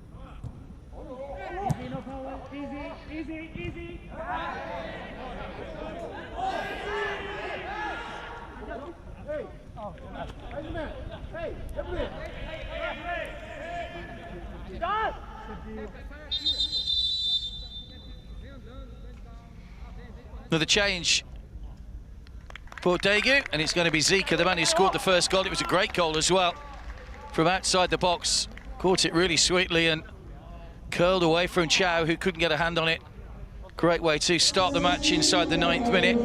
Another change for Daegu, and it's going to be Zika, the man who scored the first goal. It was a great goal as well. From outside the box, caught it really sweetly and curled away from Chow, who couldn't get a hand on it. Great way to start the match inside the 9th minute.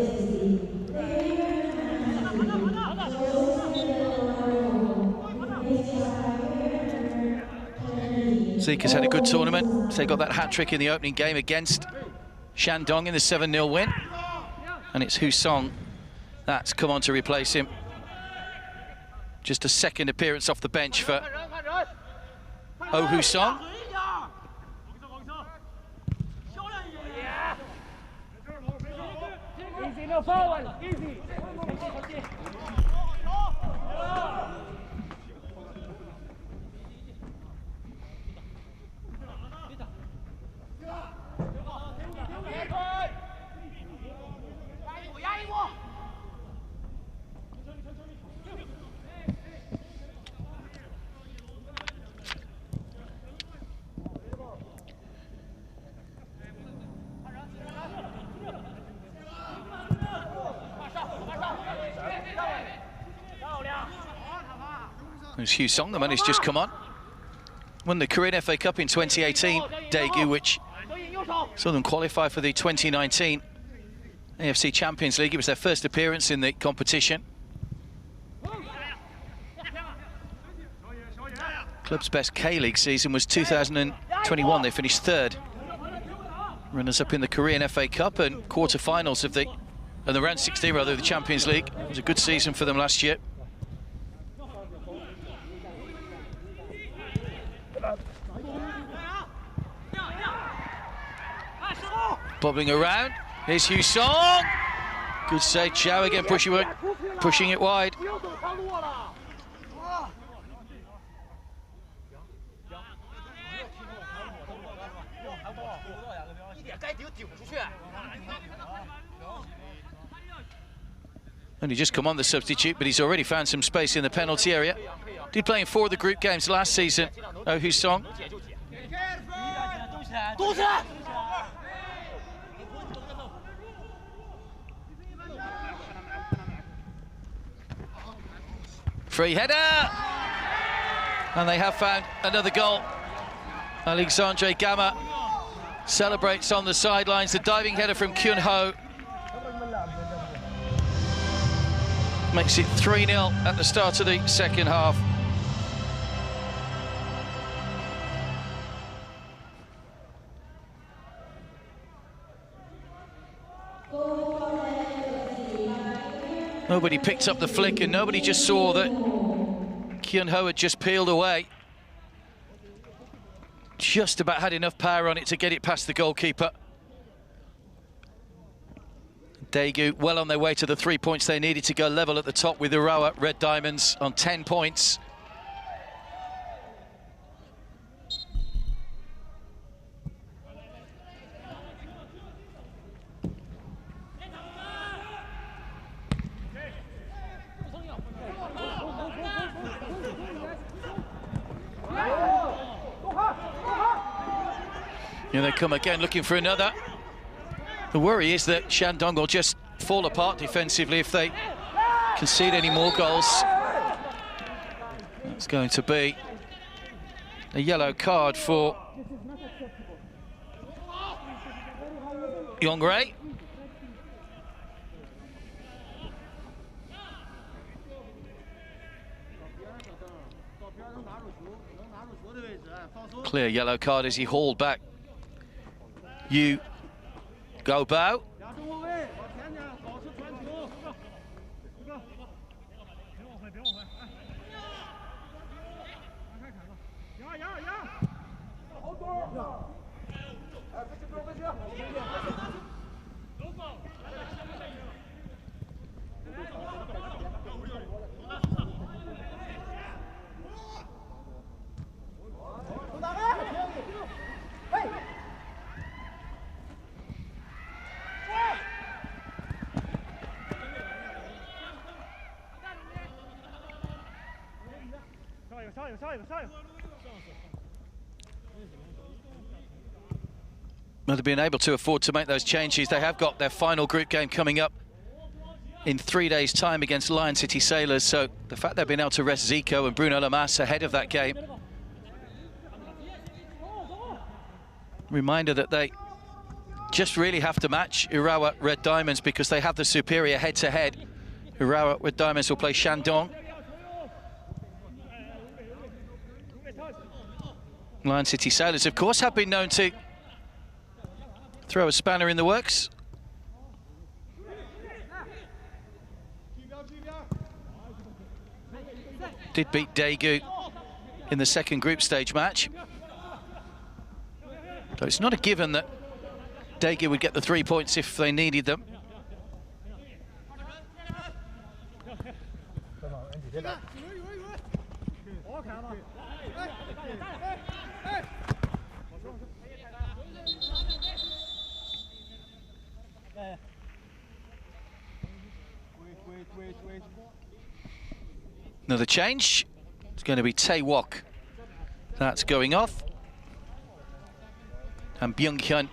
Zika's had a good tournament. They got that hat-trick in the opening game against Shandong in the 7-0 win. And it's Husong that's come on to replace him. Just a second appearance off the bench for Oh Husong. Easy, no foul, easy. There's Husong, the man who's just come on. Won the Korean FA Cup in 2018, Daegu, which saw them qualify for the 2019 AFC Champions League. It was their first appearance in the competition. Club's best K-League season was 2021. They finished 3rd. Runners-up in the Korean FA Cup and quarter-finals of the round 16 rather of the Champions League. It was a good season for them last year. Bobbling around, here's Husong. Good save, Chow again pushing it wide. Only just come on, the substitute, but he's already found some space in the penalty area. Did play in 4 of the group games last season, Oh Husong. Free header! And they have found another goal. Alexandre Gama celebrates on the sidelines. The diving header from Kyun Ho makes it 3-0 at the start of the second half. Nobody picked up the flick and nobody just saw that Kyun Ho had just peeled away. Just about had enough power on it to get it past the goalkeeper. Daegu well on their way to the 3 points they needed to go level at the top with Urawa Red Diamonds on 10 points. Here they come again, looking for another. The worry is that Shandong will just fall apart defensively if they concede any more goals. It's going to be a yellow card for Yongray. Clear yellow card as he hauled back. You go bow. Well, they've been able to afford to make those changes. They have got their final group game coming up in 3 days' time against Lion City Sailors. So the fact they've been able to rest Zico and Bruno Lamas ahead of that game. Reminder that they just really have to match Urawa Red Diamonds because they have the superior head-to-head. Urawa Red Diamonds will play Shandong. Lion City Sailors, of course, have been known to throw a spanner in the works. Did beat Daegu in the second group stage match. So it's not a given that Daegu would get the 3 points if they needed them. Another change. It's going to be Tae-Wok. That's going off. And Byung-hyun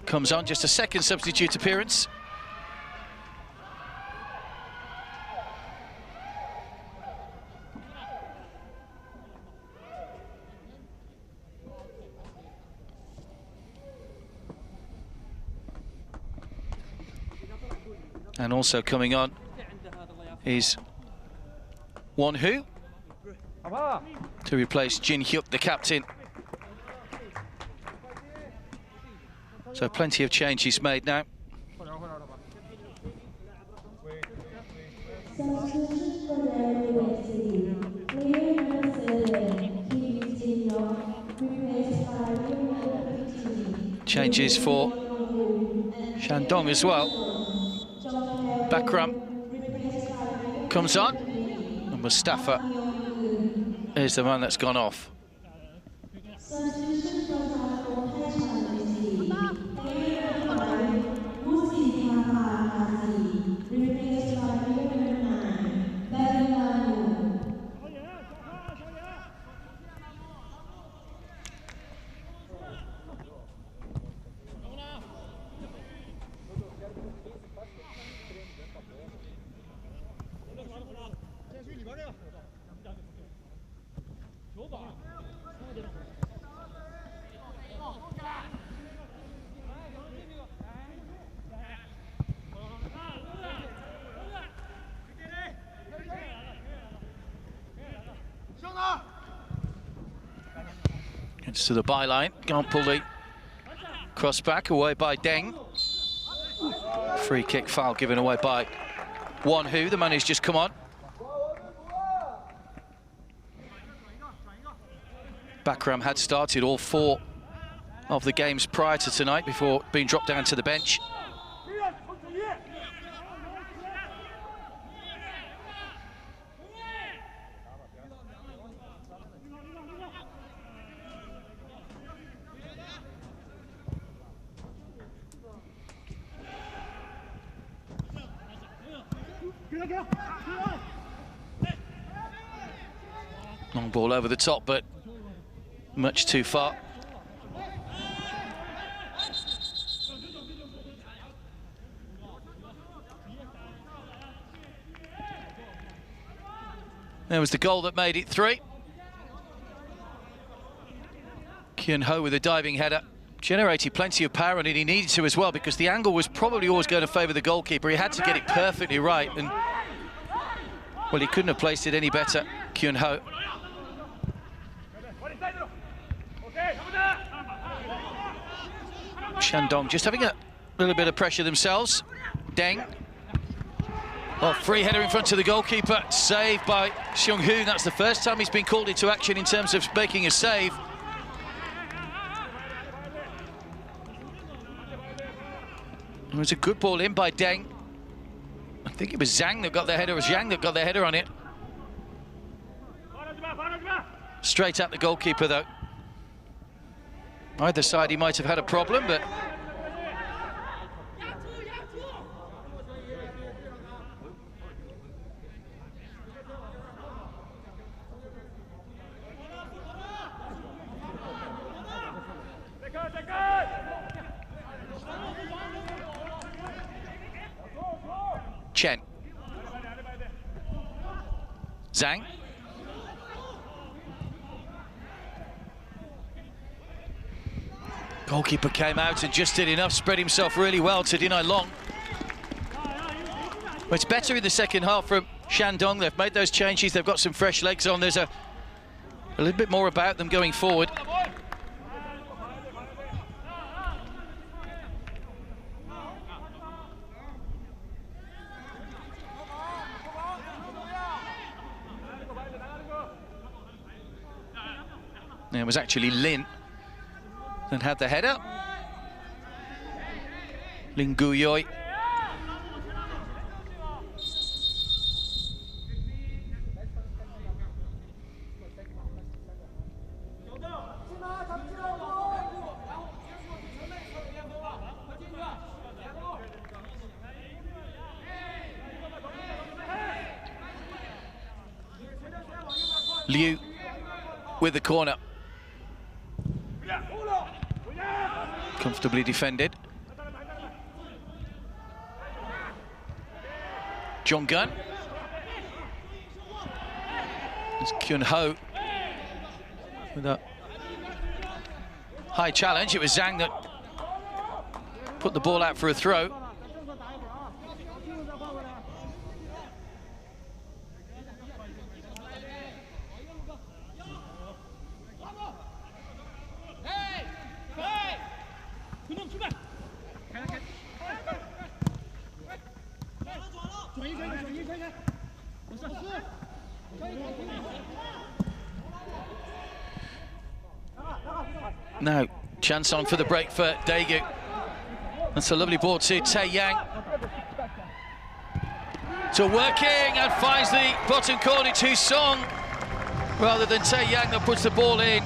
comes on, just a second substitute appearance. And also coming on is Won-Hoo to replace Jin-hyuk, the captain. So plenty of changes made now. Changes for Shandong as well. Bakram comes on, and Mustafa is the one that's gone off. Gets to the byline, can't pull the cross back, away by Deng. Free kick foul given away by Won-Hoo, the man who's just come on. Bakram had started all 4 of the games prior to tonight before being dropped down to the bench. Long ball over the top, but much too far. There was the goal that made it 3. Kyun-ho with a diving header. Generated plenty of power, and he needed to as well, because the angle was probably always going to favour the goalkeeper. He had to get it perfectly right, and well, he couldn't have placed it any better, Kyun-ho. Shandong just having a little bit of pressure themselves. Deng. Well, free header in front of the goalkeeper, saved by Seung-Hoon. That's the first time he's been called into action in terms of making a save. It was a good ball in by Deng. I think it was Zhang that got the header, or Zhang that got the header on it. Straight at the goalkeeper, though. Either side, he might have had a problem, but Chen. Zhang. Goalkeeper came out and just did enough, spread himself really well to deny Long. But it's better in the second half from Shandong. They've made those changes, they've got some fresh legs on. There's a little bit more about them going forward. It was actually Lin that had the header. Lin Guyoi. Liu with the corner. Comfortably defended. Jong Gun. It's Kyun Ho with a high challenge. It was Zhang that put the ball out for a throw. Now, chance on for the break for Daegu. That's a lovely ball to Tae Yang. So working and finds the bottom corner. It's Hu Song rather than Tae Yang that puts the ball in.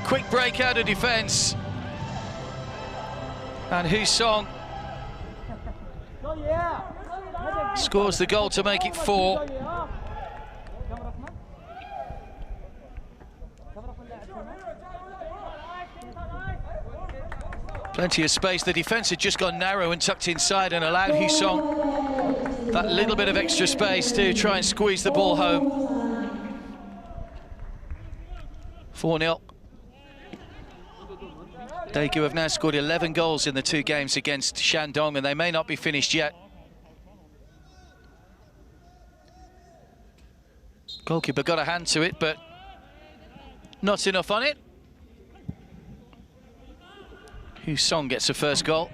Quick break out of defence. And Hu Song scores the goal to make it 4. Plenty of space. The defence had just gone narrow and tucked inside and allowed Hu Song that little bit of extra space to try and squeeze the ball home. 4-0. Daegu have now scored 11 goals in the 2 games against Shandong, and they may not be finished yet. Goalkeeper got a hand to it, but not enough on it. Hu Song gets the first goal.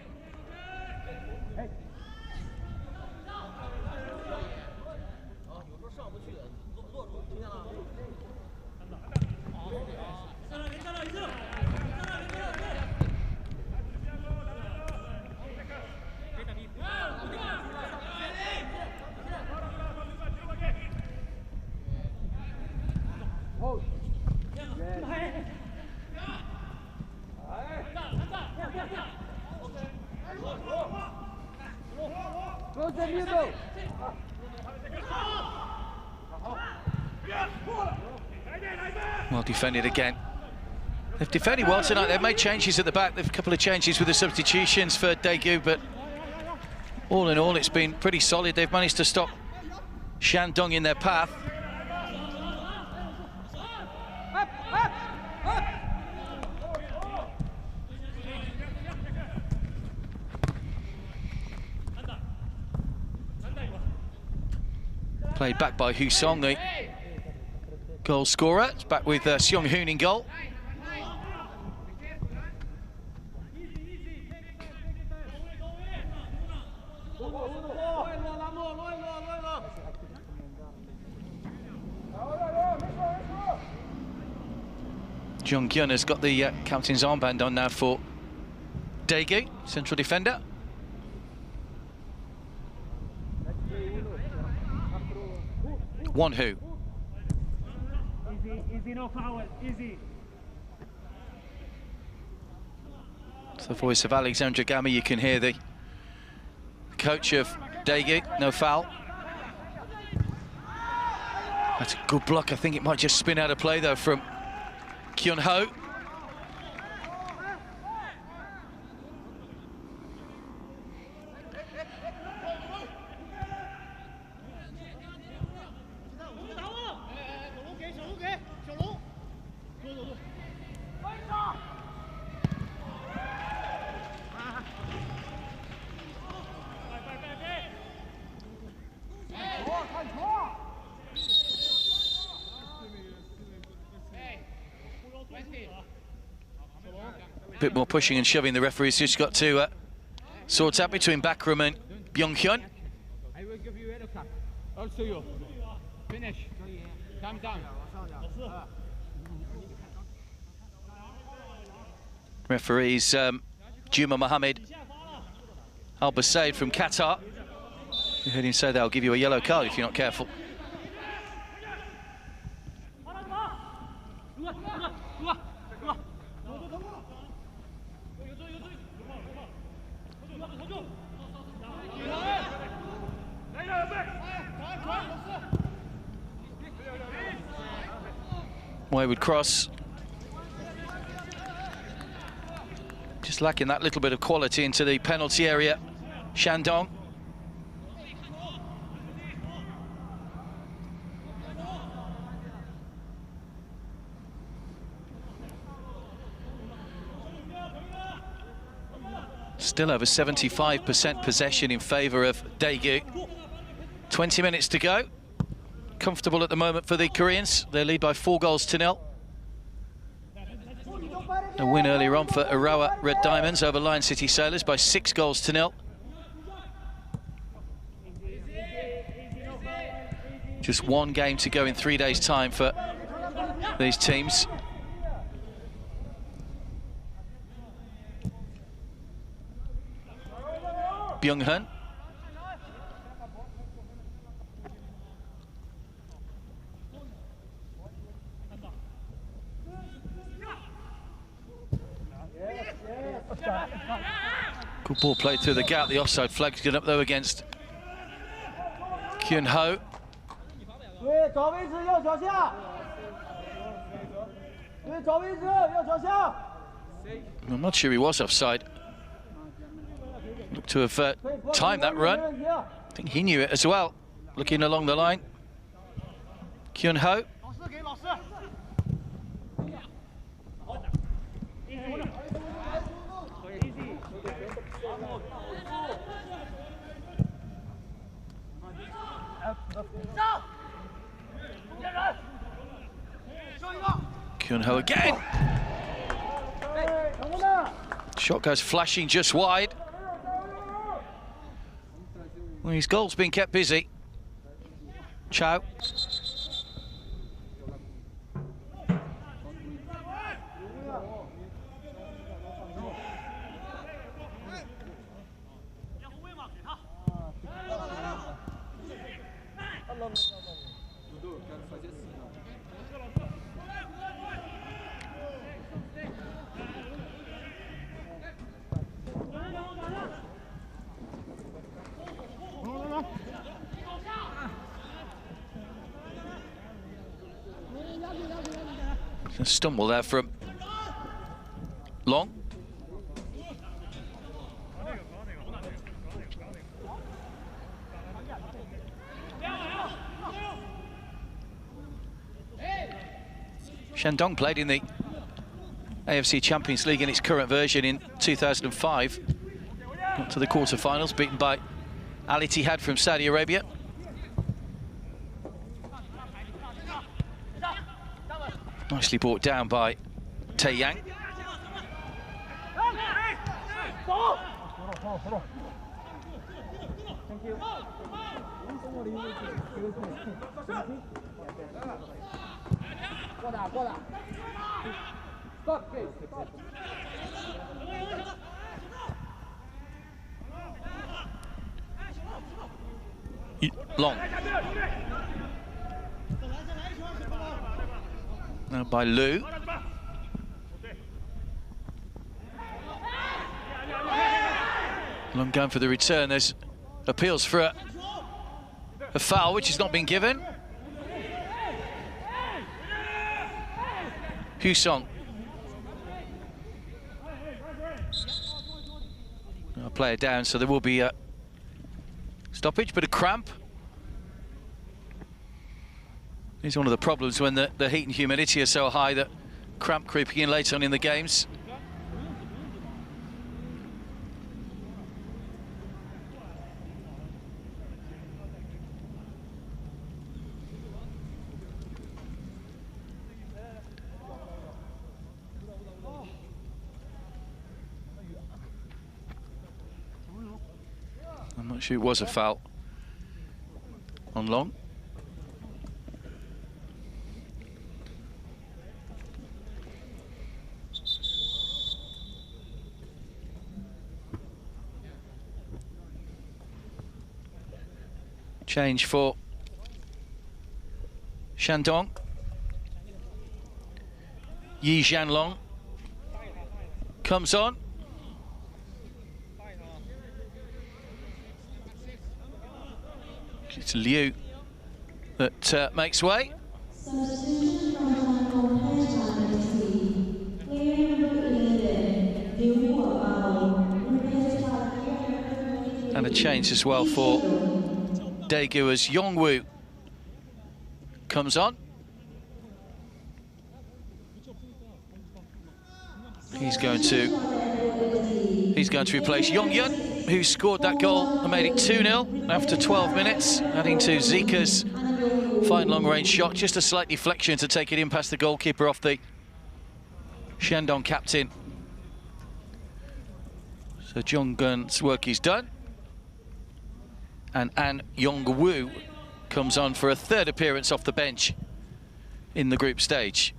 Well defended again. They've defended well tonight. They've made changes at the back. They've a couple of changes with the substitutions for Daegu, but all in all, it's been pretty solid. They've managed to stop Shandong in their path. Played back by Hu Song, the goal scorer. It's back with Seong Hoon in goal. Jong Kyun has got the captain's armband on now for Daegu, central defender. Won Hu. Easy, no foul, easy. It's the voice of Alexandra Gami. You can hear the coach of Daegu. No foul. That's a good block. I think it might just spin out of play though from Kyun Ho. bit more pushing and shoving the referee's just got to sort out between Bakram and Byung-hyun. I will give you a cut. Also you. Finish. Calm down. Referees Juma Mohammed Al Basaid from Qatar. You heard him say they'll give you a yellow card if you're not careful. Wayward cross. Just lacking that little bit of quality into the penalty area. Shandong. Still over 75% possession in favour of Daegu. 20 minutes to go. Comfortable at the moment for the Koreans. They lead by 4-0. A win earlier on for Urawa Red Diamonds over Lion City Sailors by 6-0. Just one game to go in 3 days' time for these teams. Byung-hyun. Good ball played through the gap. The offside flag's good up though against Kyun-ho. I'm not sure he was offside. Looked to have timed that run. I think he knew it as well. Looking along the line. Kyun-ho. Kyun-ho again. Shot goes flashing just wide. Well, his goal's been kept busy. Chow. A stumble there from Long. Shandong played in the AFC Champions League in its current version in 2005. Got to the quarter-finals, beaten by Al Ittihad from Saudi Arabia. Nicely brought down by Tae Yang. Long. Now by Liu. Long going for the return. There's appeals for a foul, which has not been given. Husong. A player down, so there will be a stoppage, but a cramp. It's one of the problems when the heat and humidity are so high that cramp creeping in later on in the games. Not sure it was a foul on Long. Change for Shandong. Yi Zhanlong comes on. It's Liu that makes way. Substitution from Shandong Taishan FC. Player number 11, Liu Guobao, replaced by And a change as well for Daegu as Yongwoo comes on. He's going to replace Yongyun, who scored that goal and made it 2-0 after 12 minutes, adding to Zika's fine long-range shot. Just a slight deflection to take it in past the goalkeeper off the Shandong captain. So Jonggun's work is done. And An Yongwoo comes on for a third appearance off the bench in the group stage.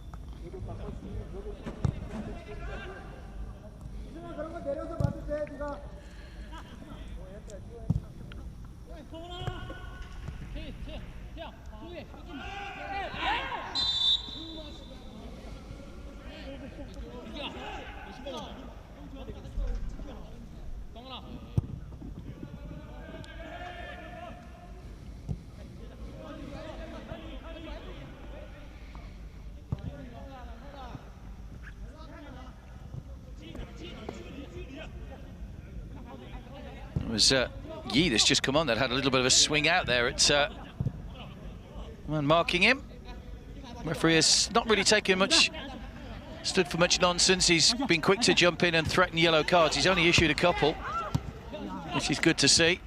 It was Yi that's just come on that had a little bit of a swing out there at man marking him. Referee has not really taken much, stood for much nonsense. He's been quick to jump in and threaten yellow cards. He's only issued a couple, which is good to see.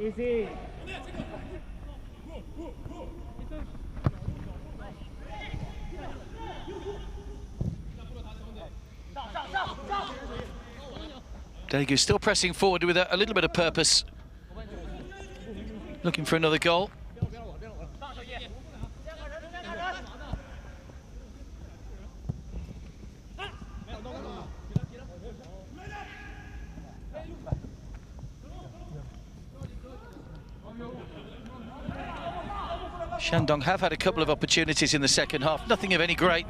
Easy. Daegu still pressing forward with a little bit of purpose, looking for another goal. Shandong have had a couple of opportunities in the second half, nothing of any great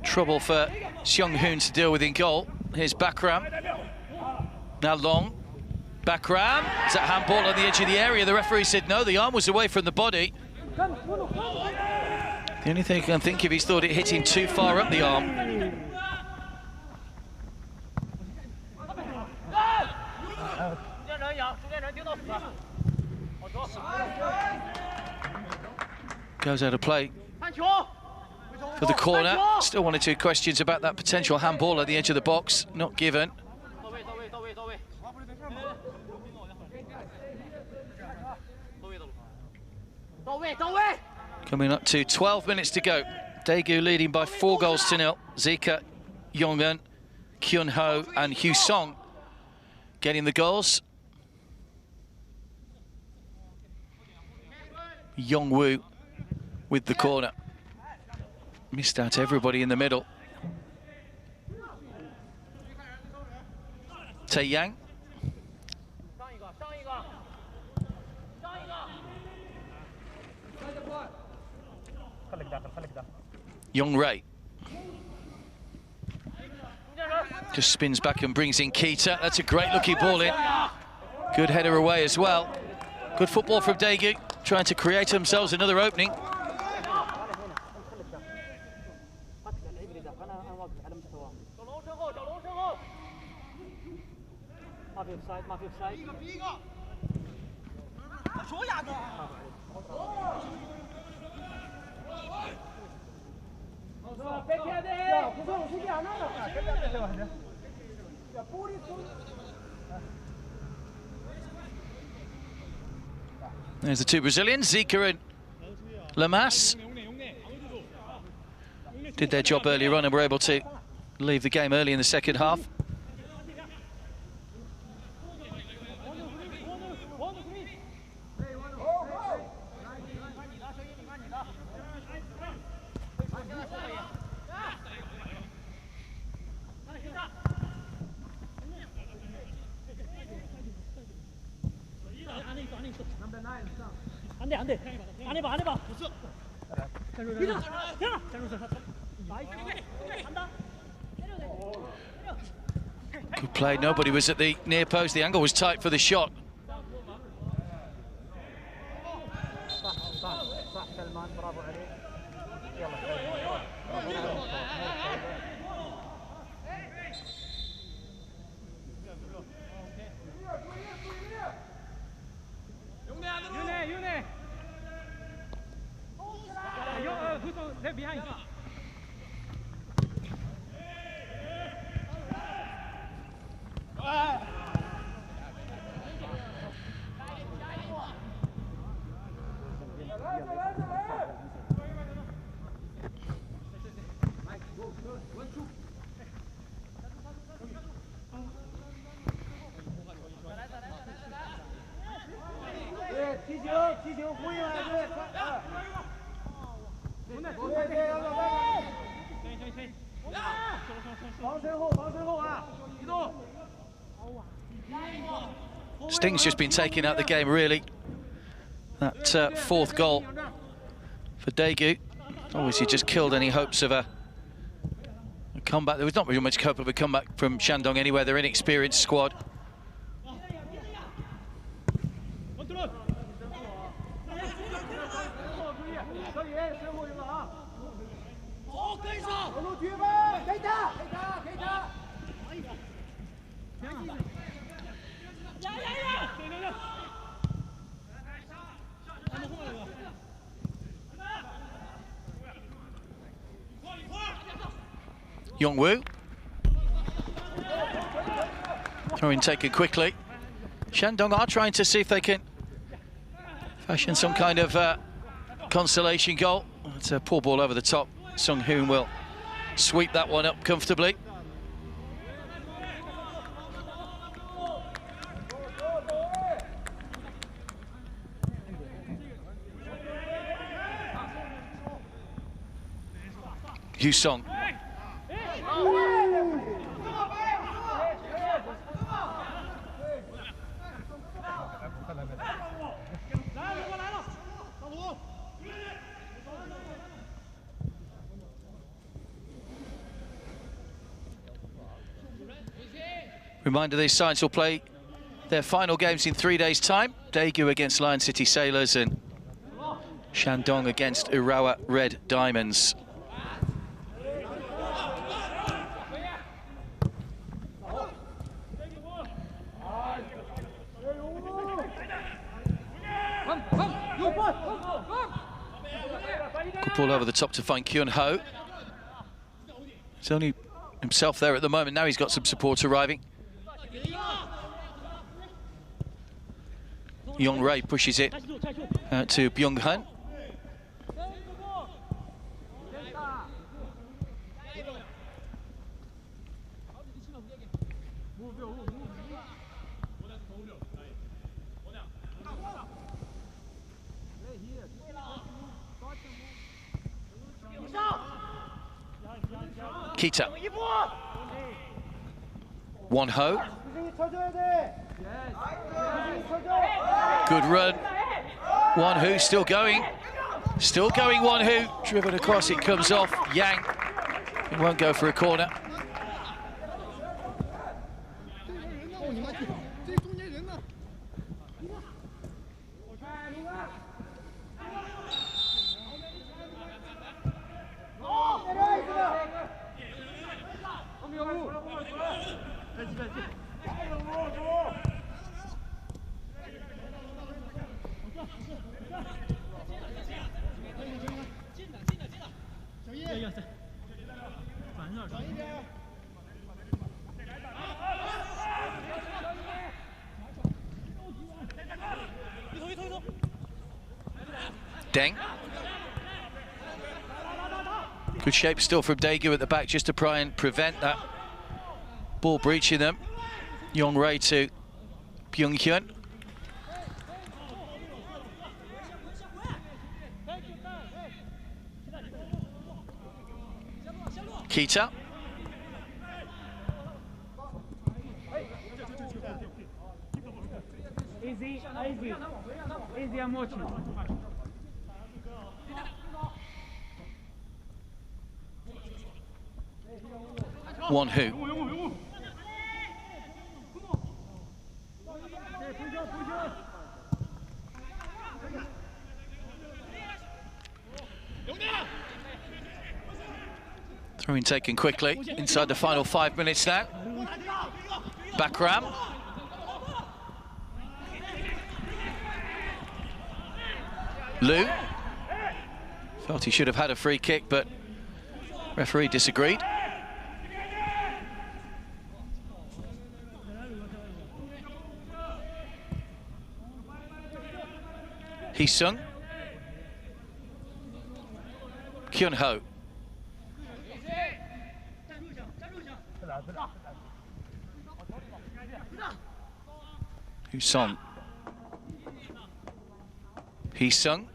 trouble for Seung-hoon to deal with in goal. Here's Bakram. Now Long. Bakram. Is that handball on the edge of the area? The referee said no, the arm was away from the body. The only thing I can think of is thought it hit him too far up the arm. Goes out of play for the corner. Still one or two questions about that potential handball at the edge of the box, not given. Coming up to 12 minutes to go. Daegu leading by 4-0. Zika, Yongun, Kyun-ho and Hyu-song getting the goals. Yongwoo with the corner. Missed out everybody in the middle. Tae-yang. Yong-rae. Just spins back and brings in Kita. That's a great looking ball in. Good header away as well. Good football from Daegu, trying to create themselves another opening. There's the two Brazilians, Zika and Lamas. Did their job earlier on and were able to leave the game early in the second half. Good play, nobody was at the near post, the angle was tight for the shot. Sting's just been taken out the game, really. That fourth goal for Daegu obviously just killed any hopes of a comeback. There was not really much hope of a comeback from Shandong anyway. They're an inexperienced squad. Yongwoo. Throw in taken quickly. Shandong are trying to see if they can fashion some kind of consolation goal. It's a poor ball over the top. Sung Hoon will sweep that one up comfortably. Yu Song. Reminder, these sides will play their final games in 3 days' time. Daegu against Lion City Sailors and Shandong against Urawa Red Diamonds. Good ball over the top to find Kyun Ho. He's only himself there at the moment. Now he's got some support arriving. Yong Ray pushes it to Byung Han. Kita. Won Ho. Good run. Won Ho still going. Still going, Won Ho. Driven across, it comes off. Yang. It won't go for a corner. Deng. Good shape still from Daegu at the back, just to try and prevent that ball breaching them. Yong Rei to Byung Hyun. Kita. Easy, easy. Easy, I'm watching. Won Hu. Throw-in taken quickly inside the final 5 minutes now. Bakram. Liu. Felt he should have had a free kick, but referee disagreed. Hee-sung. Kyun-ho. Husong. Hee-sung.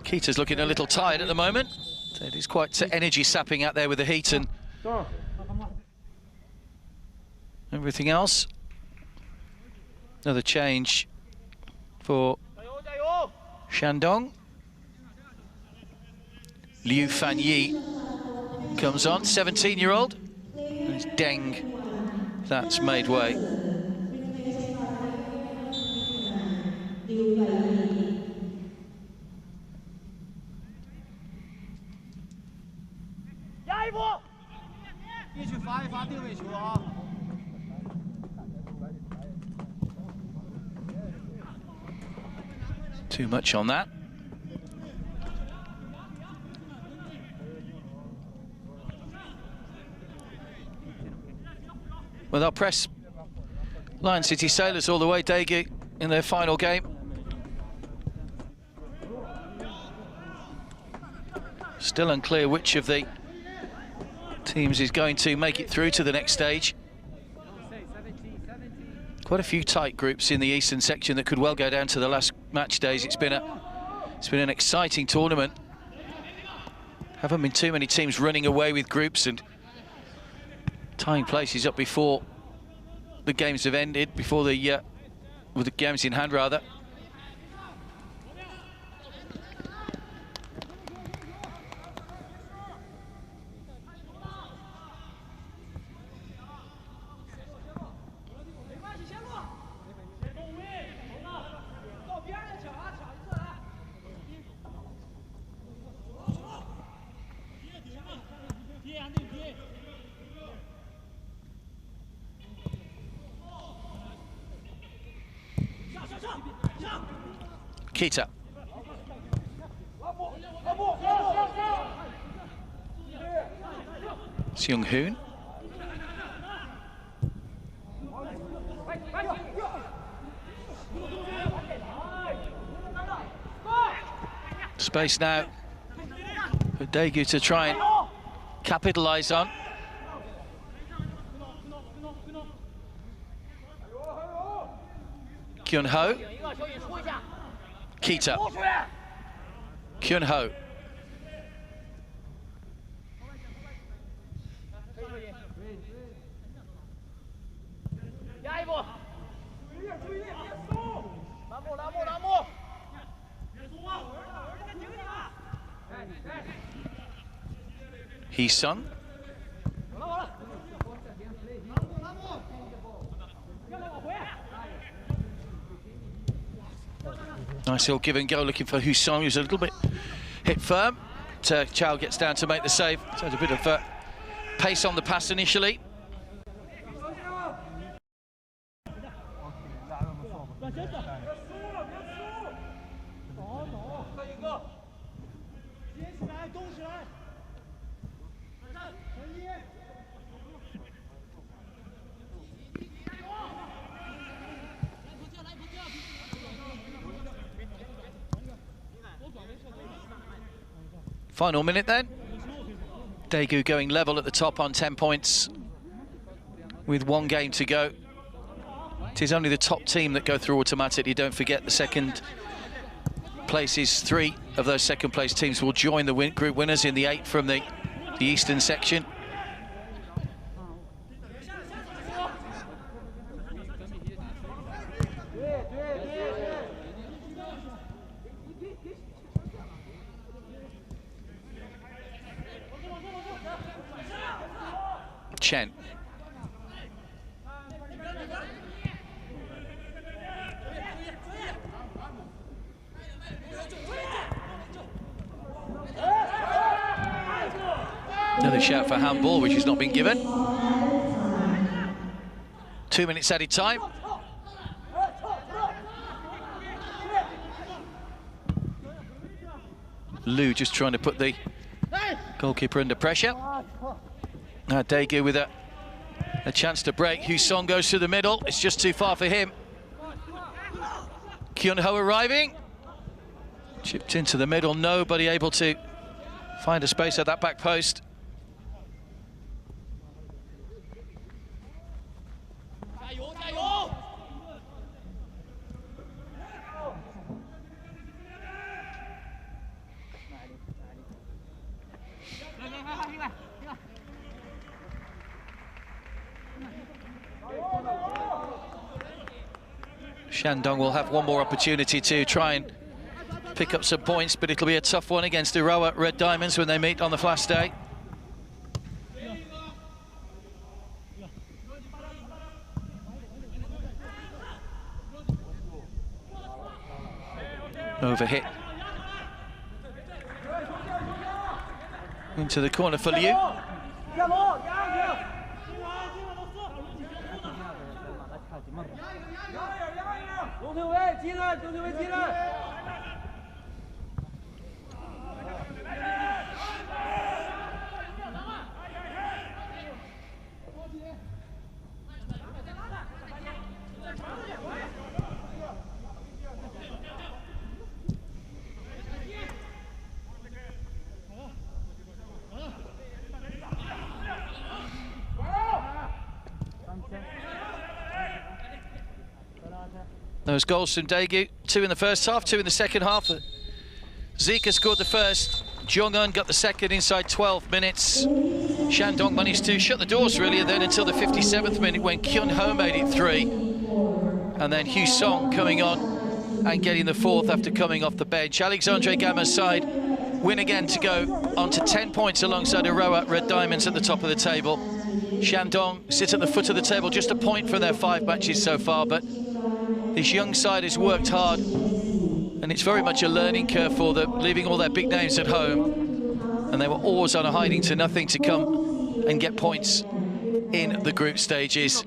Kita's looking a little tired at the moment. So he's quite energy sapping out there with the heat and everything else. Another change for Shandong. Liu Fanyi comes on, 17-year-old. And it's Deng that's made way. Too much on that. Well, they'll press Lion City Sailors all the way, Daegu, in their final game. Still unclear which of the teams is going to make it through to the next stage. Quite a few tight groups in the eastern section that could well go down to the last match days. It's been an exciting tournament. Haven't been too many teams running away with groups and tying places up before the games have ended, before the with the games in hand rather. Kita. Seung Hoon. Space now for Daegu to try and capitalise on. Kyun-ho. Kita. Kyun-ho. Hee-sung. Nice little give and go looking for Husong, who's a little bit hit firm. Chow gets down to make the save. So there's a bit of pace on the pass initially. Final minute then. Daegu going level at the top on 10 points with 1 game to go. It is only the top team that go through automatically. Don't forget the second places, 3 of those second place teams will join the group winners in the 8 from the eastern section. Chen. Another shout for handball, which has not been given. 2 minutes added time. Liu just trying to put the goalkeeper under pressure. Daegu with a chance to break. Husong goes through the middle. It's just too far for him. Kyun-ho arriving. Chipped into the middle. Nobody able to find a space at that back post. Shandong will have one more opportunity to try and pick up some points, but it'll be a tough one against Urawa Red Diamonds when they meet on the Flash Day. Overhit. Into the corner for Liu. Those goals from Daegu, 2 in the first half, 2 in the second half. Zika scored the first, Jong-un got the second inside 12 minutes. Shandong managed to shut the doors really, and then until the 57th minute when Kyun-ho made it 3. And then Husong coming on and getting the 4th after coming off the bench. Alexandre Gama's side win again to go on to 10 points alongside Urawa Red Diamonds at the top of the table. Shandong sit at the foot of the table, just a point from their 5 matches so far, but this young side has worked hard, and it's very much a learning curve for them, leaving all their big names at home, and they were always on a hiding to nothing to come and get points in the group stages.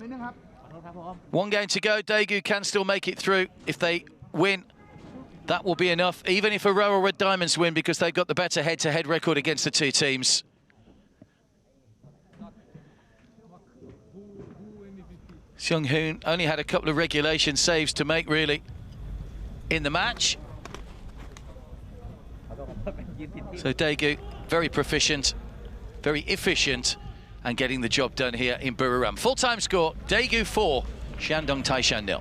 1 game to go. Daegu can still make it through. If they win, that will be enough, even if Urawa Red Diamonds win, because they've got the better head-to-head record against the 2 teams. Seung-hoon only had a couple of regulation saves to make, really, in the match. So Daegu, very proficient, very efficient, and getting the job done here in Buriram. Full-time score, Daegu 4, Shandong Taishan 0.